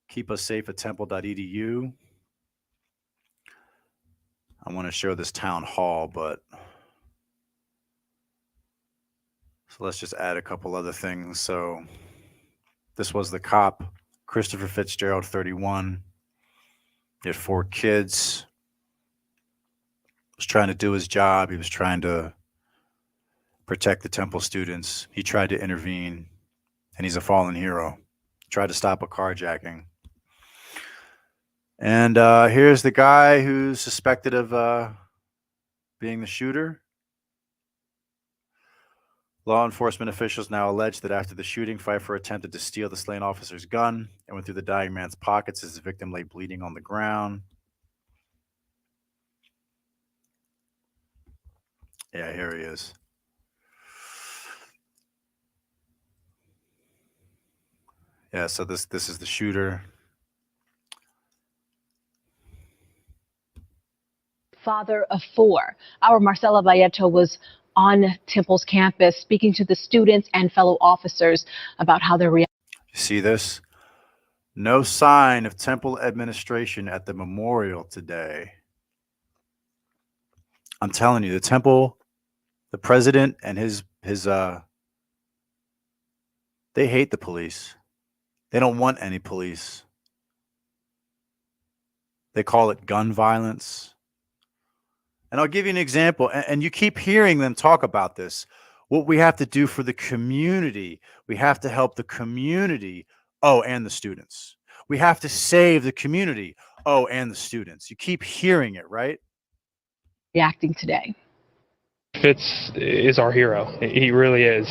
S1: keep us safe at temple.edu. I want to show this town hall, but so let's just add a couple other things. So this was the cop, Christopher Fitzgerald, 31. He had 4 kids. Was trying to do his job. He was trying to protect the Temple students. He tried to intervene, and he's a fallen hero. He tried to stop a carjacking. And here's the guy who's suspected of being the shooter. Law enforcement officials now allege that after the shooting, Pfeiffer attempted to steal the slain officer's gun and went through the dying man's pockets as the victim lay bleeding on the ground. Yeah, here he is. Yeah, so this is the shooter.
S10: Father of 4. Our Marcela Vallejo was on Temple's campus speaking to the students and fellow officers about how they're reacting.
S1: You see this? No sign of Temple administration at the memorial today. I'm telling you, the Temple, the president and his they hate the police. They don't want any police. They call it gun violence. And I'll give you an example, and you keep hearing them talk about this. What we have to do for the community, we have to help the community. Oh, and the students. We have to save the community. Oh, and the students. You keep hearing it, right?
S10: Reacting today.
S11: Fitz is our hero. He really is.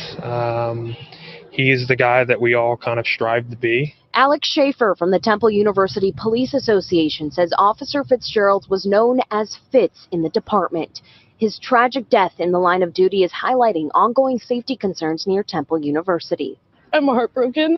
S11: He's the guy that we all kind of strive to be.
S10: Alex Schaefer from the Temple University Police Association says Officer Fitzgerald was known as Fitz in the department. His tragic death in the line of duty is highlighting ongoing safety concerns near Temple University.
S22: I'm heartbroken.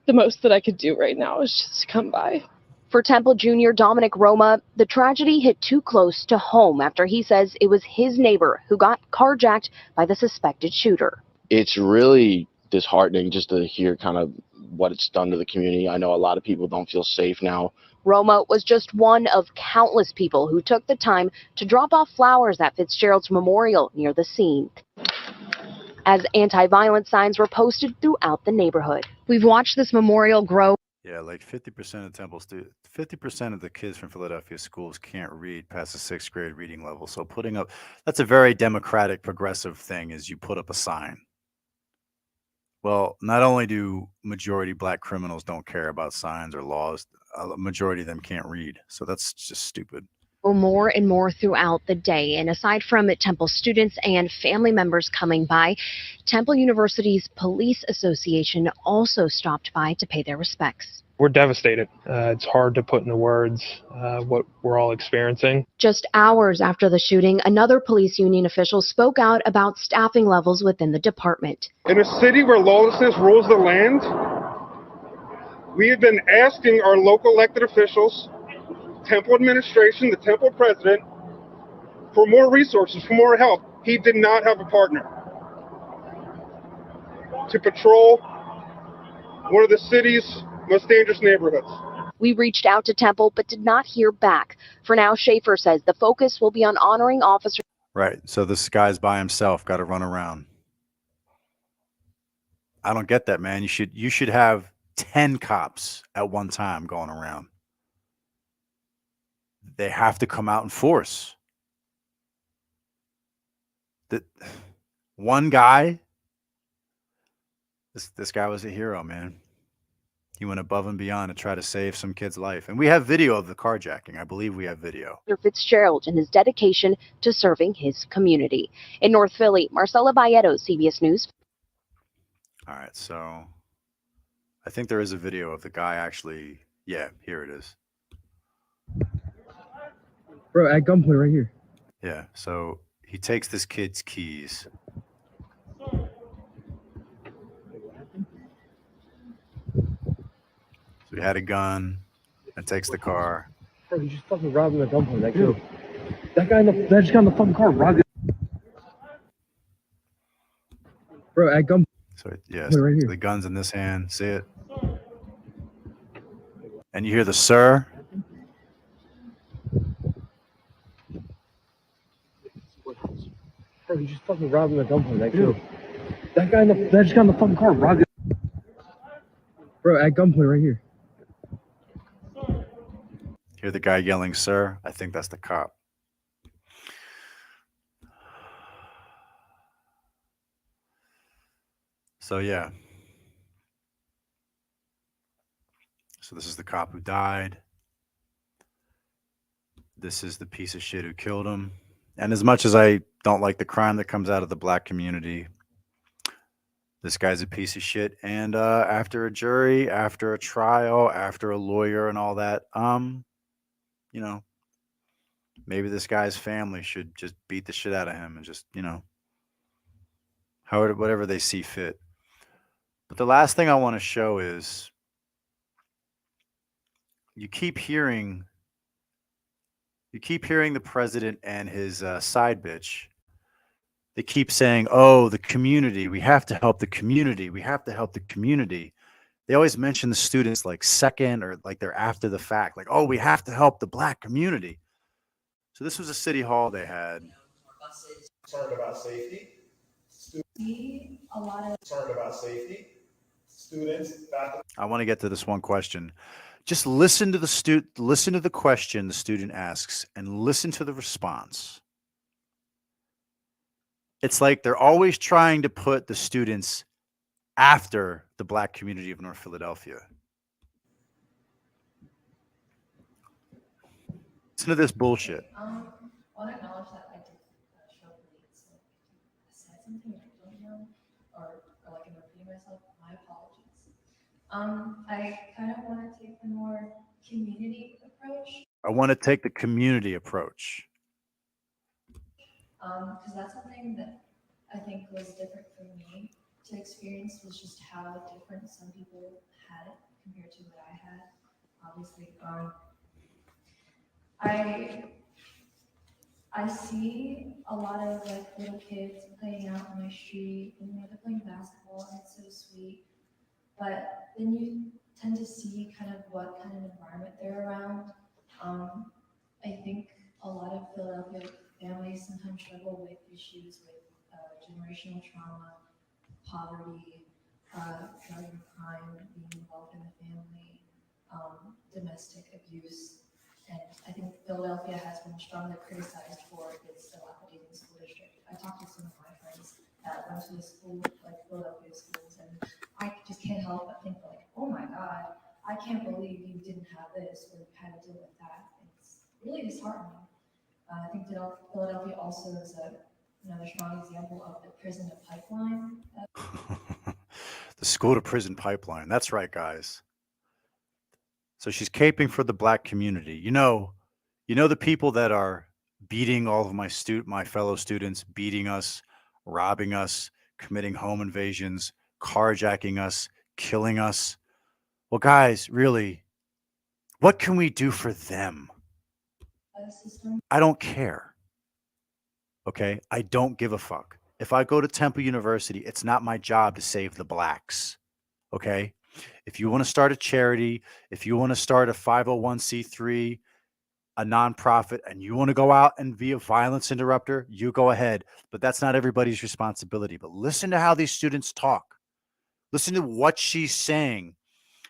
S22: The most that I could do right now is just come by.
S10: For Temple Junior Dominic Roma, the tragedy hit too close to home after he says it was his neighbor who got carjacked by the suspected shooter.
S12: It's really disheartening just to hear kind of what it's done to the community. I know a lot of people don't feel safe now.
S10: Roma was just one of countless people who took the time to drop off flowers at Fitzgerald's memorial near the scene. as anti-violence signs were posted throughout the neighborhood. We've watched this memorial grow.
S1: Yeah, like 50% of Temple students, 50% of the kids from Philadelphia schools can't read past the 6th grade reading level. So putting up, that's a very democratic, progressive thing, is you put up a sign. Well, not only do majority black criminals don't care about signs or laws, a majority of them can't read. So that's just stupid.
S10: More and more throughout the day. And aside from Temple students and family members coming by, Temple University's Police Association also stopped by to pay their respects.
S11: We're devastated. It's hard to put into words what we're all experiencing.
S10: Just hours after the shooting, another police union official spoke out about staffing levels within the department.
S14: In a city where lawlessness rules the land, we have been asking our local elected officials, Temple administration, the Temple president, for more resources, for more help. He did not have a partner to patrol one of the city's most dangerous neighborhoods.
S10: We reached out to Temple but did not hear back. For now, Schaefer says the focus will be on honoring officers.
S1: Right. So this guy's by himself, got to run around. I don't get that, man. You should have 10 cops at one time going around. They have to come out in force. One guy, this guy was a hero, man. He went above and beyond to try to save some kid's life. And we have video of the carjacking. I believe we have video.
S10: Fitzgerald and his dedication to serving his community. In North Philly, Marcela Bayeto, CBS News.
S1: All right, so I think there is a video of the guy actually. Yeah, here it is.
S15: Bro, at gunpoint right here.
S1: Yeah, so he takes this kid's keys. So he had a gun and takes the car.
S15: Bro, he just fucking robbed him at gunpoint. That kid. That just got in the fucking car, robbed him. Bro, at gunpoint.
S1: So yes,
S15: right here.
S1: so the gun's in this hand. See it? And you hear the sir.
S15: Bro, he just fucking robbed him at gunpoint. That kid. That just got in the fucking car, robbed him. Bro, at gunpoint right here.
S1: Hear the guy yelling, "Sir!" I think that's the cop. So yeah. So this is the cop who died. This is the piece of shit who killed him. And as much as I don't like the crime that comes out of the black community, this guy's a piece of shit. And after a jury, after a trial, after a lawyer and all that, you know, maybe this guy's family should just beat the shit out of him and just, you know, however, whatever they see fit. But the last thing I want to show is you keep hearing the president and his side bitch. They keep saying, "Oh, the community. We have to help the community. We have to help the community." They always mention the students like second or like they're after the fact. Like, "Oh, we have to help the black community." So this was a city hall they had.
S17: Concerned about safety. A lot of concerned about safety. Students.
S1: I want to get to this one question. Just listen to the question the student asks and listen to the response. It's like they're always trying to put the students after the black community of North Philadelphia. Listen to this bullshit.
S18: I want to acknowledge that I did show bleeds. So if I said something I don't know, or like I'm repeating myself, my apologies. I kind of want to take the more community approach.
S1: I want to take the community approach.
S18: Because that's something that I think was different for me to experience, was just how different some people had it compared to what I had. Obviously, I see a lot of like little kids playing out on my street, and they're playing basketball, and it's so sweet. But then you tend to see kind of what kind of environment they're around. I think a lot of Philadelphia families sometimes struggle with issues with generational trauma poverty, drug and crime, being involved in the family, domestic abuse. And I think Philadelphia has been strongly criticized for its dilapidating school district. I talked to some of my friends that went to the school, like Philadelphia schools, and I just can't help but think like, oh my God, I can't believe you didn't have this or you had to deal with that. It's really disheartening. I think Philadelphia also is another strong example of the prison to pipeline.
S1: The school to prison pipeline. That's right, guys. So she's caping for the black community. You know the people that are beating all of my fellow students, beating us, robbing us, committing home invasions, carjacking us, killing us. Well, guys, really, what can we do for them? I don't care. Okay? I don't give a fuck. If I go to Temple University, it's not my job to save the blacks. Okay? If you want to start a charity, if you want to start a 501c3, a nonprofit, and you want to go out and be a violence interrupter, you go ahead. But that's not everybody's responsibility. But listen to how these students talk. Listen to what she's saying.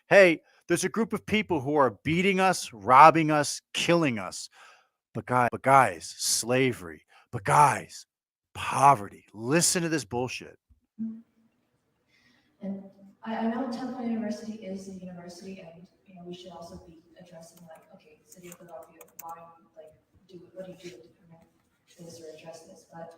S1: Hey, there's a group of people who are beating us, robbing us, killing us. But guys, slavery. But guys, poverty. Listen to this bullshit.
S18: And I know Temple University is a university, and we should also be addressing like, okay, City of Philadelphia, why what do you do to prevent this or address this? But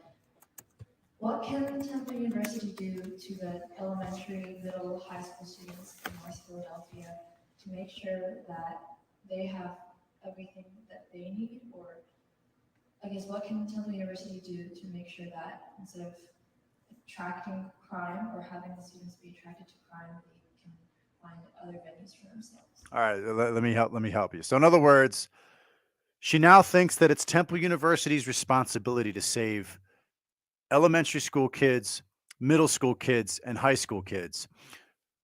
S18: what can Temple University do to the elementary, middle, high school students in North Philadelphia to make sure that they have everything that they need? Or I guess what can Temple University do to make sure that instead of attracting crime or having the students be attracted to crime, they can find other venues for themselves?
S1: All right, let me help you. So in other words, she now thinks that it's Temple University's responsibility to save elementary school kids, middle school kids, and high school kids.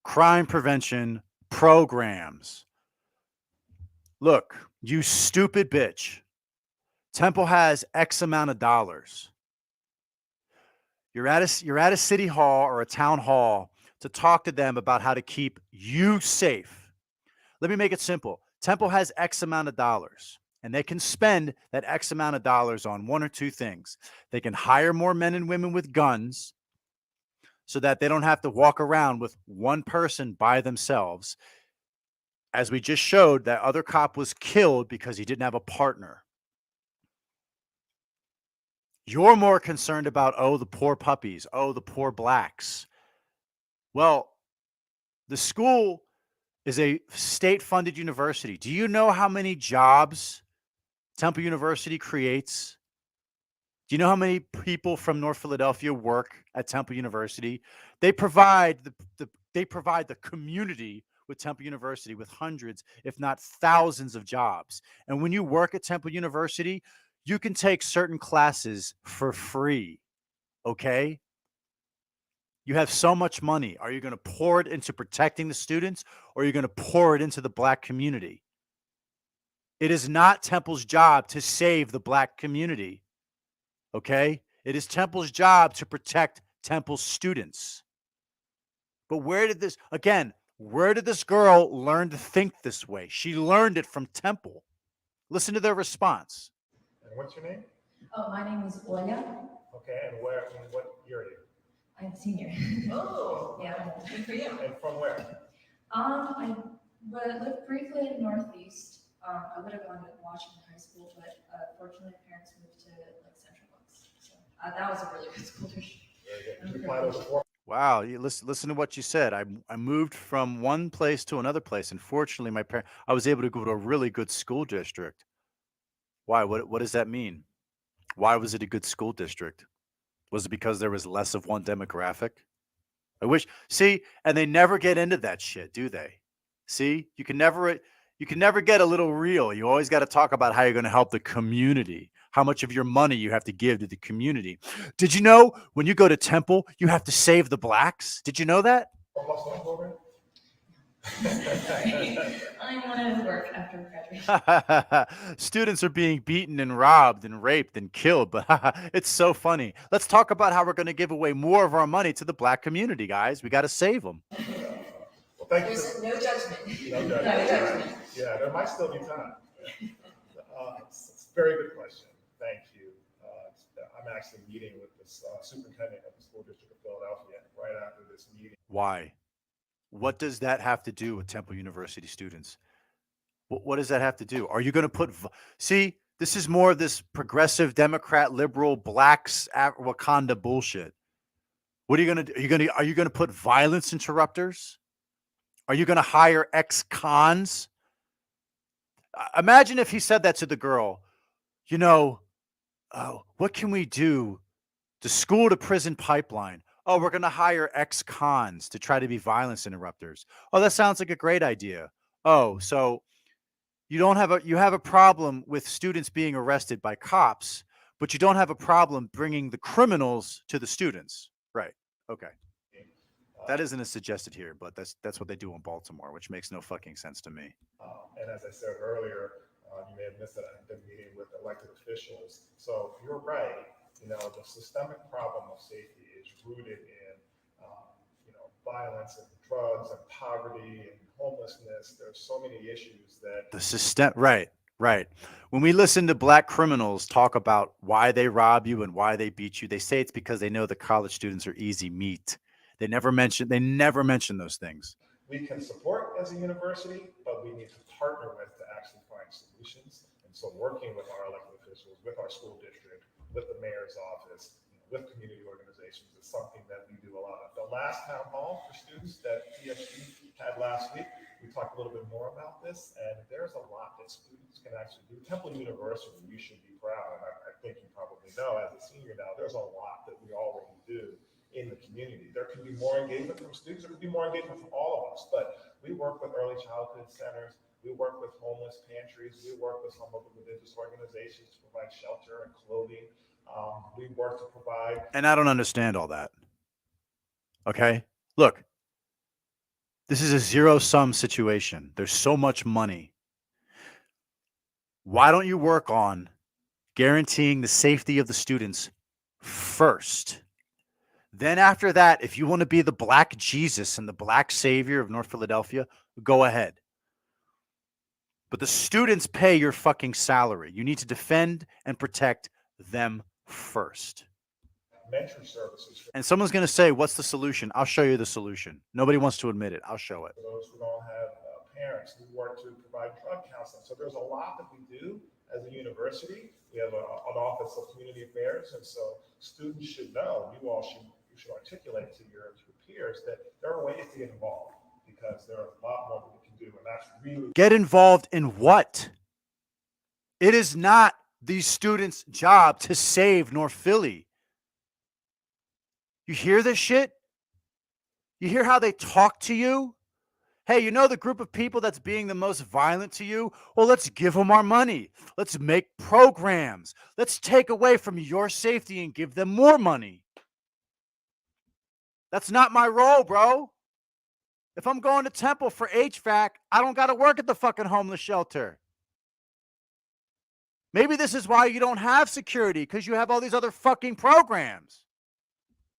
S1: Crime prevention programs. Look, you stupid bitch. Temple has X amount of dollars. You're at a city hall or a town hall to talk to them about how to keep you safe. Let me make it simple. Temple has X amount of dollars, and they can spend that X amount of dollars on one or two things. They can hire more men and women with guns so that they don't have to walk around with one person by themselves. As we just showed, that other cop was killed because he didn't have a partner. You're more concerned about, oh, the poor puppies, oh, the poor blacks. Well, the school is a state-funded university. Do you know how many jobs Temple University creates? Do you know how many people from North Philadelphia work at Temple University? They provide the community with Temple University with hundreds, if not thousands of jobs. And when you work at Temple University, you can take certain classes for free, okay? You have so much money. Are you going to pour it into protecting the students, or are you going to pour it into the black community? It is not Temple's job to save the black community, okay? It is Temple's job to protect Temple's students. But where did this girl learn to think this way? She learned it from Temple. Listen to their response.
S5: And what's your name?
S18: Oh, my name is Oya.
S5: Okay, and what year are you?
S18: I'm a senior.
S5: Oh,
S18: yeah.
S5: Good for you. And from where?
S18: I lived briefly in Northeast. I would have gone to Washington High School, but fortunately, parents moved to like Central Bucks. So that was a really good school district.
S1: Wow, you listen to what you said. I moved from one place to another place, and fortunately, I was able to go to a really good school district. Why? What does that mean? Why was it a good school district? Was it because there was less of one demographic? And they never get into that shit, do they? See, you can never get a little real. You always got to talk about how you're going to help the community, how much of your money you have to give to the community. Did you know when you go to Temple, you have to save the blacks? Did you know that?
S18: I definitely want to work after graduation.
S1: Students are being beaten and robbed and raped and killed, but it's so funny. Let's talk about how we're going to give away more of our money to the black community, guys. We got to save them.
S5: Well, thank you.
S18: There's no judgment.
S5: No judgment.
S18: No judgment.
S5: Yeah, there might still be time. It's a very good question. Thank you. I'm actually meeting with the superintendent of the school district of Philadelphia right after this meeting.
S1: Why? What does that have to do with Temple University students? What does that have to do? Are you going to put, see, this is more of this progressive Democrat, liberal, blacks, Wakanda bullshit. What are you going to do? Are you going to put violence interrupters? Are you going to hire ex-cons? Imagine if he said that to the girl, you know, what can we do? The school to prison pipeline. Oh, we're going to hire ex-cons to try to be violence interrupters. Oh, that sounds like a great idea. Oh, so you have a problem with students being arrested by cops, but you don't have a problem bringing the criminals to the students. Right. Okay. That isn't as suggested here, but that's what they do in Baltimore, which makes no fucking sense to me.
S5: And as I said earlier, you may have missed that I've been meeting with elected officials. So you're right. You know, the systemic problem of safety is rooted in, violence and drugs and poverty and homelessness. There's so many issues that
S1: The system, right. When we listen to black criminals talk about why they rob you and why they beat you, they say it's because they know the college students are easy meat. They never mention those things.
S5: we can support as a university, but we need to partner with to actually find solutions. And so working with our elected officials, with our school district, with the mayor's office, with community organizations is something that we do a lot of. The last town hall for students that TSG had last week, we talked a little bit more about this, and there's a lot that students can actually do. Temple University, you should be proud, and I think you probably know as a senior now, there's a lot that we already do in the community. There can be more engagement from students, there can be more engagement from all of us, but we work with early childhood centers, we work with homeless pantries, we work with some of the religious organizations to provide shelter and clothing. We work to provide.
S1: And I don't understand all that. Okay? Look, this is a zero-sum situation. There's so much money. Why don't you work on guaranteeing the safety of the students first? Then after that, if you want to be the black Jesus and the black savior of North Philadelphia, go ahead. But the students pay your fucking salary. You need to defend and protect them first.
S5: Mentoring services.
S1: And someone's going to say, what's the solution? I'll show you the solution. Nobody wants to admit it. I'll show it.
S5: For those who don't have parents, we work to provide drug counseling. So there's a lot that we do as a university. We have an office of community affairs. And so students should know, you should articulate to your peers that there are ways to get involved because there are a lot more that we can do. And that's really.
S1: Get involved in what? It is not these students' job to save North Philly. You hear this shit? You hear how they talk to you? Hey, you know the group of people that's being the most violent to you? Well, let's give them our money. Let's make programs. Let's take away from your safety and give them more money. That's not my role, bro. If I'm going to Temple for HVAC, I don't got to work at the fucking homeless shelter. Maybe this is why you don't have security, because you have all these other fucking programs.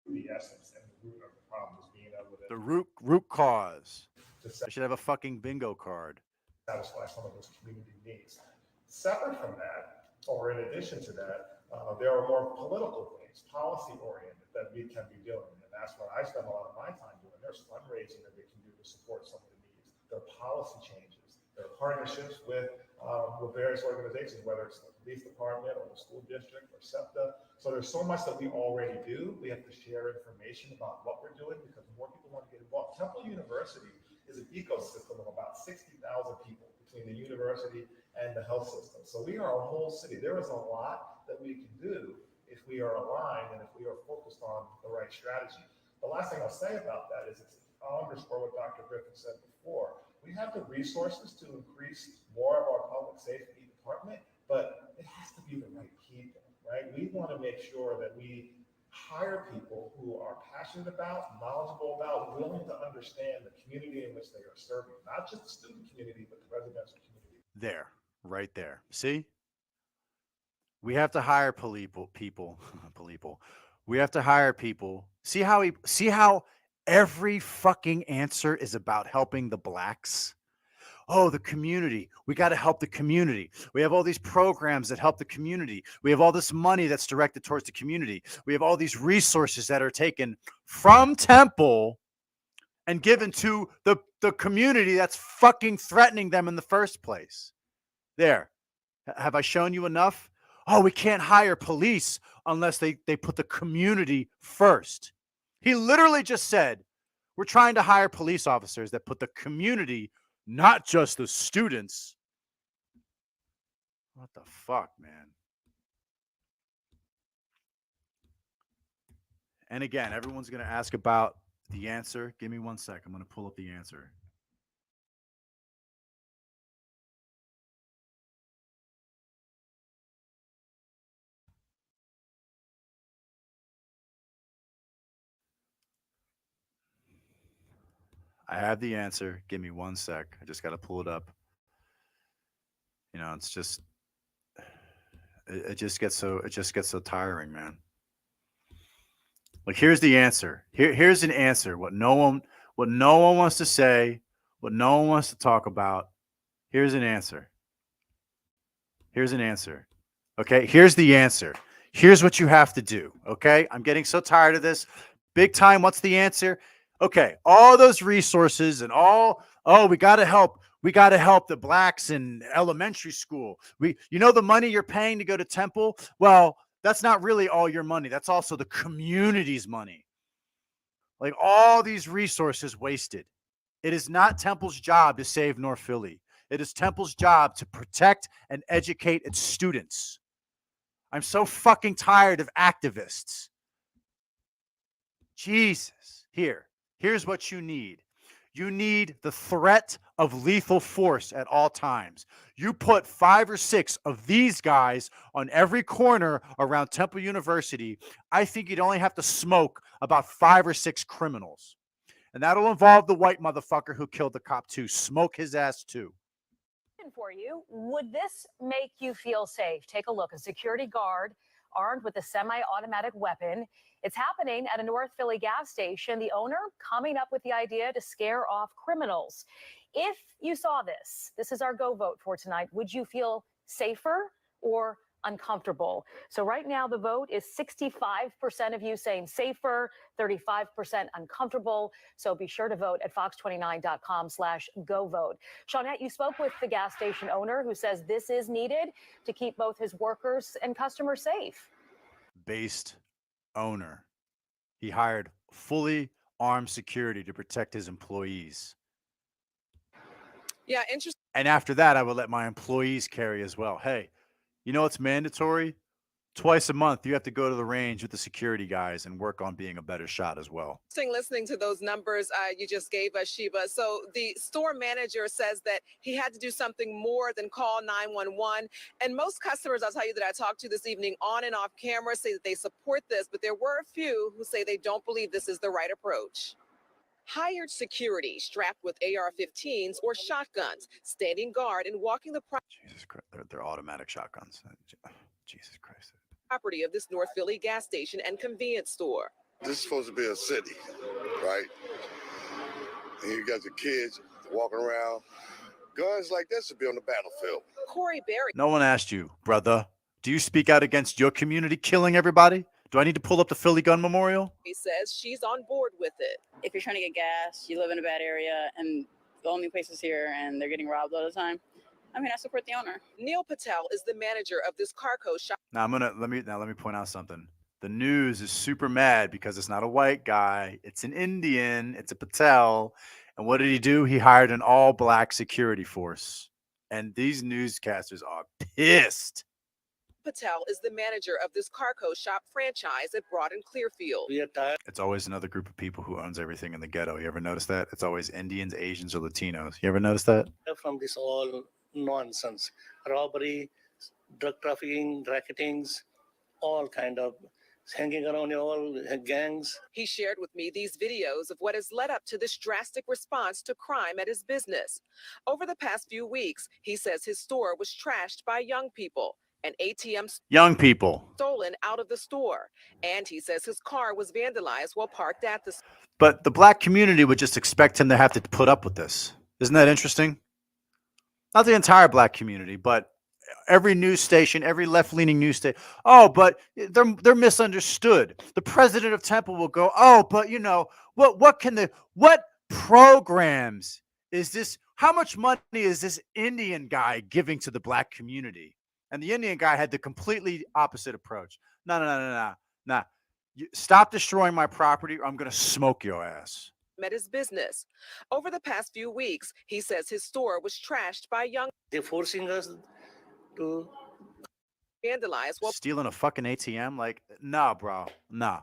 S5: The essence and the root of the problem is being able to.
S1: The root cause. I should have a fucking bingo card.
S5: Satisfy some of those community needs. Separate from that, or in addition to that, there are more political things, policy-oriented, that we can be doing. And that's what I spend a lot of my time doing. There's fundraising that we can do to support some of the needs. There are policy changes. There are partnerships with various organizations, whether it's the police department or the school district or SEPTA. So there's so much that we already do. We have to share information about what we're doing because more people want to get involved. Temple University is an ecosystem of about 60,000 people between the university and the health system. So we are a whole city. There is a lot that we can do if we are aligned and if we are focused on the right strategy. The last thing I'll say about that is I'll underscore what Dr. Griffin said before. We have the resources to increase more of our public safety department, but it has to be the right people, right? We want to make sure that we hire people who are passionate about, knowledgeable about, willing to understand the community in which they are serving, not just the student community, but the residential community.
S1: There, right there. See? We have to hire people. We have to hire people. See how every fucking answer is about helping the blacks? Oh, the community. We got to help the community. We have all these programs that help the community. We have all this money that's directed towards the community. We have all these resources that are taken from Temple and given to the community that's fucking threatening them in the first place. There. Have I shown you enough? Oh, we can't hire police unless they put the community first. He literally just said, we're trying to hire police officers that put the community, not just the students. What the fuck, man? And again, everyone's going to ask about the answer. Give me 1 sec. I'm going to pull up the answer. I have the answer. Give me 1 sec. I just got to pull it up. You know, it's just it just gets so tiring, man. Like, here's the answer. Here's an answer. What no one wants to say, what no one wants to talk about. Here's an answer. Here's an answer. Okay, here's the answer. Here's what you have to do. Okay, I'm getting so tired of this. Big time. What's the answer? Okay, all those resources and we got to help. We got to help the blacks in elementary school. You know the money you're paying to go to Temple? Well, that's not really all your money. That's also the community's money. Like, all these resources wasted. It is not Temple's job to save North Philly. It is Temple's job to protect and educate its students. I'm so fucking tired of activists. Jesus. Here's what you need. You need the threat of lethal force at all times. You put 5 or 6 of these guys on every corner around Temple University. I think you'd only have to smoke about 5 or 6 criminals. And that'll involve the white motherfucker who killed the cop too. Smoke his ass too.
S25: For you, would this make you feel safe? Take a look. A security guard armed with a semi-automatic weapon. It's happening at a North Philly gas station. The owner coming up with the idea to scare off criminals. If you saw this is our go vote for tonight. Would you feel safer or uncomfortable? So right now the vote is 65% of you saying safer, 35% uncomfortable. So be sure to vote at fox29.com/go vote. Shawnette, you spoke with the gas station owner who says this is needed to keep both his workers and customers safe.
S1: Based owner. He hired fully armed security to protect his employees.
S6: Yeah, interesting.
S1: And after that, I would let my employees carry as well. Hey, you know it's mandatory? Twice a month, you have to go to the range with the security guys and work on being a better shot as well.
S6: Listening to those numbers you just gave us, Sheba. So the store manager says that he had to do something more than call 911. And most customers, I'll tell you, that I talked to this evening on and off camera say that they support this, but there were a few who say they don't believe this is the right approach. Hired security strapped with AR-15s or shotguns, standing guard and walking the
S1: Jesus Christ, they're automatic shotguns. Jesus Christ.
S6: property of this North Philly gas station and convenience store.
S13: This is supposed to be a city, right? And you got the kids walking around. Guns like this should be on the battlefield.
S6: Corey Berry.
S1: No one asked you, brother. Do you speak out against your community killing everybody? Do I need to pull up the Philly Gun Memorial?
S6: He says she's on board with it.
S20: If you're trying to get gas, you live in a bad area, and the only place is here, and they're getting robbed all the time, I mean, I support the owner.
S6: Neil Patel is the manager of this Carco shop.
S1: Now let me point out something. The news is super mad because it's not a white guy. It's an Indian. It's a Patel. And what did he do? He hired an all-black security force. And these newscasters are pissed.
S6: Patel is the manager of this Carco shop franchise at Broad and Clearfield.
S1: It's always another group of people who owns everything in the ghetto. You ever notice that? It's always Indians, Asians, or Latinos. You ever notice that?
S21: From this all nonsense, robbery, drug trafficking, racketings, all kind of hanging around all gangs.
S6: He shared with me these videos of what has led up to this drastic response to crime at his business. Over the past few weeks, he says his store was trashed by young people, an ATM
S1: Young people.
S6: stolen out of the store, and he says his car was vandalized while parked at the store.
S1: But the black community would just expect him to have to put up with this. Isn't that interesting? Not the entire black community, but every news station, every left-leaning news station. Oh, but they're misunderstood. The president of Temple will go, oh, but you know, what programs is this? How much money is this Indian guy giving to the black community? And the Indian guy had the completely opposite approach. No. Stop destroying my property or I'm going to smoke your ass.
S6: At his business. Over the past few weeks, he says his store was trashed by young.
S21: They're forcing us to
S6: vandalize while
S1: stealing a fucking ATM. Like, nah, bro, nah.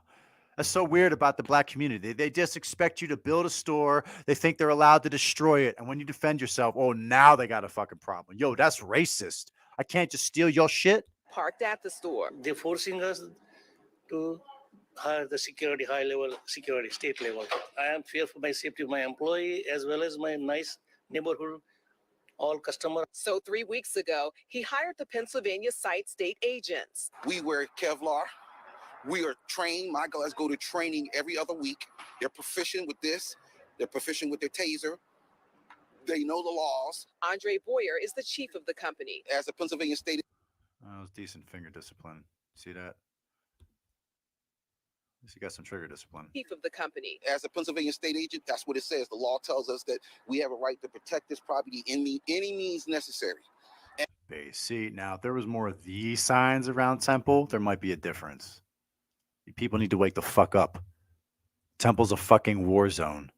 S1: That's so weird about the black community. They just expect you to build a store. They think they're allowed to destroy it. And when you defend yourself, oh, now they got a fucking problem. Yo, that's racist. I can't just steal your shit.
S6: Parked at the store.
S21: They're forcing us to hire the security, high level security, state level. I am fear for my safety of my employee as well as my nice neighborhood, all customers.
S6: So 3 weeks ago, he hired the Pennsylvania site state agents.
S2: We wear Kevlar. We are trained. My guys go to training every other week. They're proficient with this. They're proficient with their taser. They know the laws.
S6: Andre Boyer is the chief of the company.
S2: As a Pennsylvania state.
S1: Oh, it's decent finger discipline. See that? At least you got some trigger discipline.
S6: Chief of the company.
S2: As a Pennsylvania state agent, that's what it says. The law tells us that we have a right to protect this property in any means necessary.
S1: See, now if there was more of these signs around Temple, there might be a difference. People need to wake the fuck up. Temple's a fucking war zone.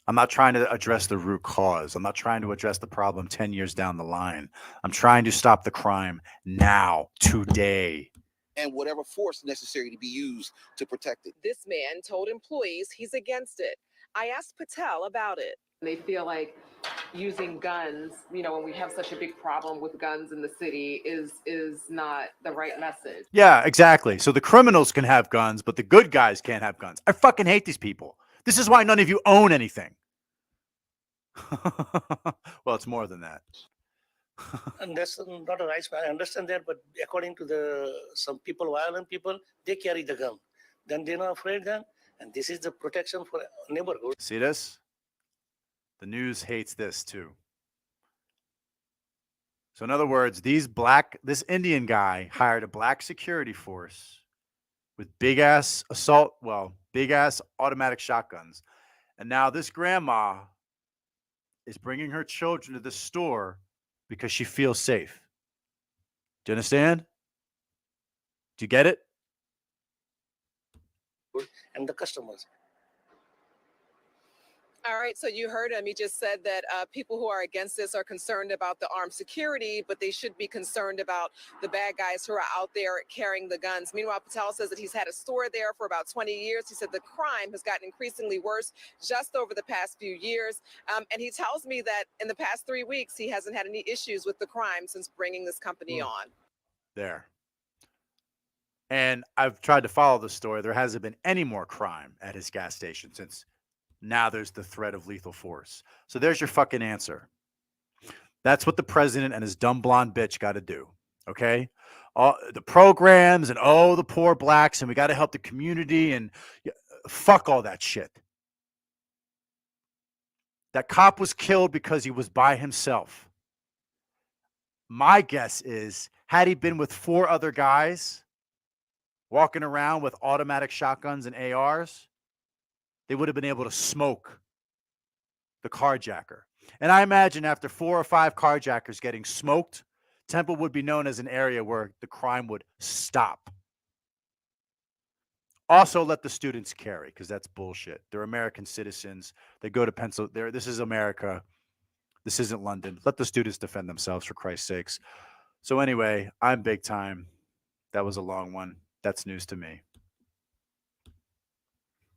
S1: I'm not trying to address the root cause. I'm not trying to address the problem 10 years down the line. I'm trying to stop the crime now, today.
S2: And whatever force necessary to be used to protect it.
S6: This man told employees he's against it. I asked Patel about it. They feel like using guns, you know, when we have such a big problem with guns in the city is not the right message.
S1: Yeah, exactly. So the criminals can have guns, but the good guys can't have guns. I fucking hate these people. This is why none of you own anything. Well, it's more than that.
S21: And that's not a right. I understand that, but according to some people, violent people, they carry the gun. Then they're not afraid then. And this is the protection for neighborhood.
S1: See this? The news hates this too. So in other words, this Indian guy hired a black security force with big ass automatic shotguns. And now this grandma is bringing her children to the store because she feels safe. Do you understand? Do you get it?
S21: And the customers.
S6: All right, so you heard him. He just said that people who are against this are concerned about the armed security, but they should be concerned about the bad guys who are out there carrying the guns. Meanwhile, Patel says that he's had a store there for about 20 years. He said the crime has gotten increasingly worse just over the past few years. And he tells me that in the past 3 weeks, he hasn't had any issues with the crime since bringing this company on.
S1: There. And I've tried to follow the story. There hasn't been any more crime at his gas station since now there's the threat of lethal force. So there's your fucking answer. That's what the president and his dumb blonde bitch got to do. Okay? All the programs and the poor blacks and we got to help the community and fuck all that shit. That cop was killed because he was by himself. My guess is had he been with 4 other guys walking around with automatic shotguns and ARs, they would have been able to smoke the carjacker. And I imagine after 4 or 5 carjackers getting smoked, Temple would be known as an area where the crime would stop. Also, let the students carry, because that's bullshit. They're American citizens. They go to Pennsylvania. This is America. This isn't London. Let the students defend themselves, for Christ's sakes. So anyway, I'm big time. That was a long one. That's news to me.